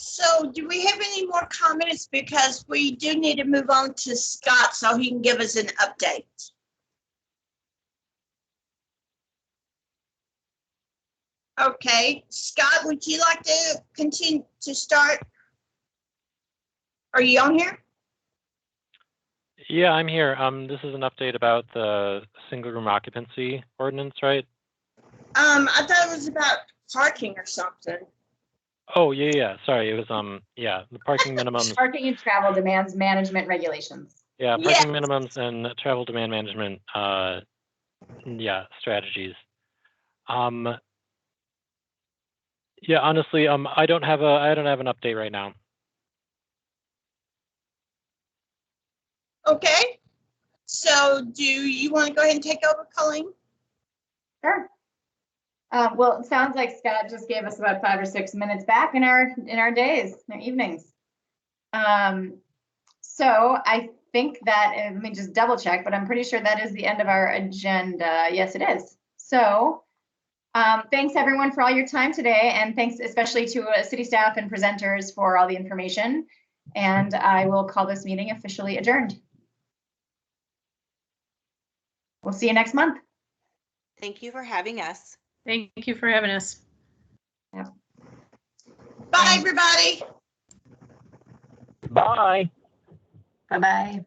So do we have any more comments? Because we do need to move on to Scott so he can give us an update. Okay, Scott, would you like to continue to start? Are you on here? Yeah, I'm here. This is an update about the single room occupancy ordinance, right? I thought it was about parking or something. Oh, yeah. Sorry, it was the parking minimums. Parking and travel demands management regulations. Yeah, parking minimums and travel demand management strategies. Yeah, honestly, I don't have an update right now. Okay. So do you want to go ahead and take over, Colleen? Sure. Well, it sounds like Scott just gave us about 5 or 6 minutes back in our days, in our evenings. So I think that, let me just double check, but I'm pretty sure that is the end of our agenda. Yes, it is. So thanks everyone for all your time today, and thanks especially to city staff and presenters for all the information. And I will call this meeting officially adjourned. We'll see you next month. Thank you for having us. Thank you for having us. Yeah. Bye, everybody. Bye. Bye-bye.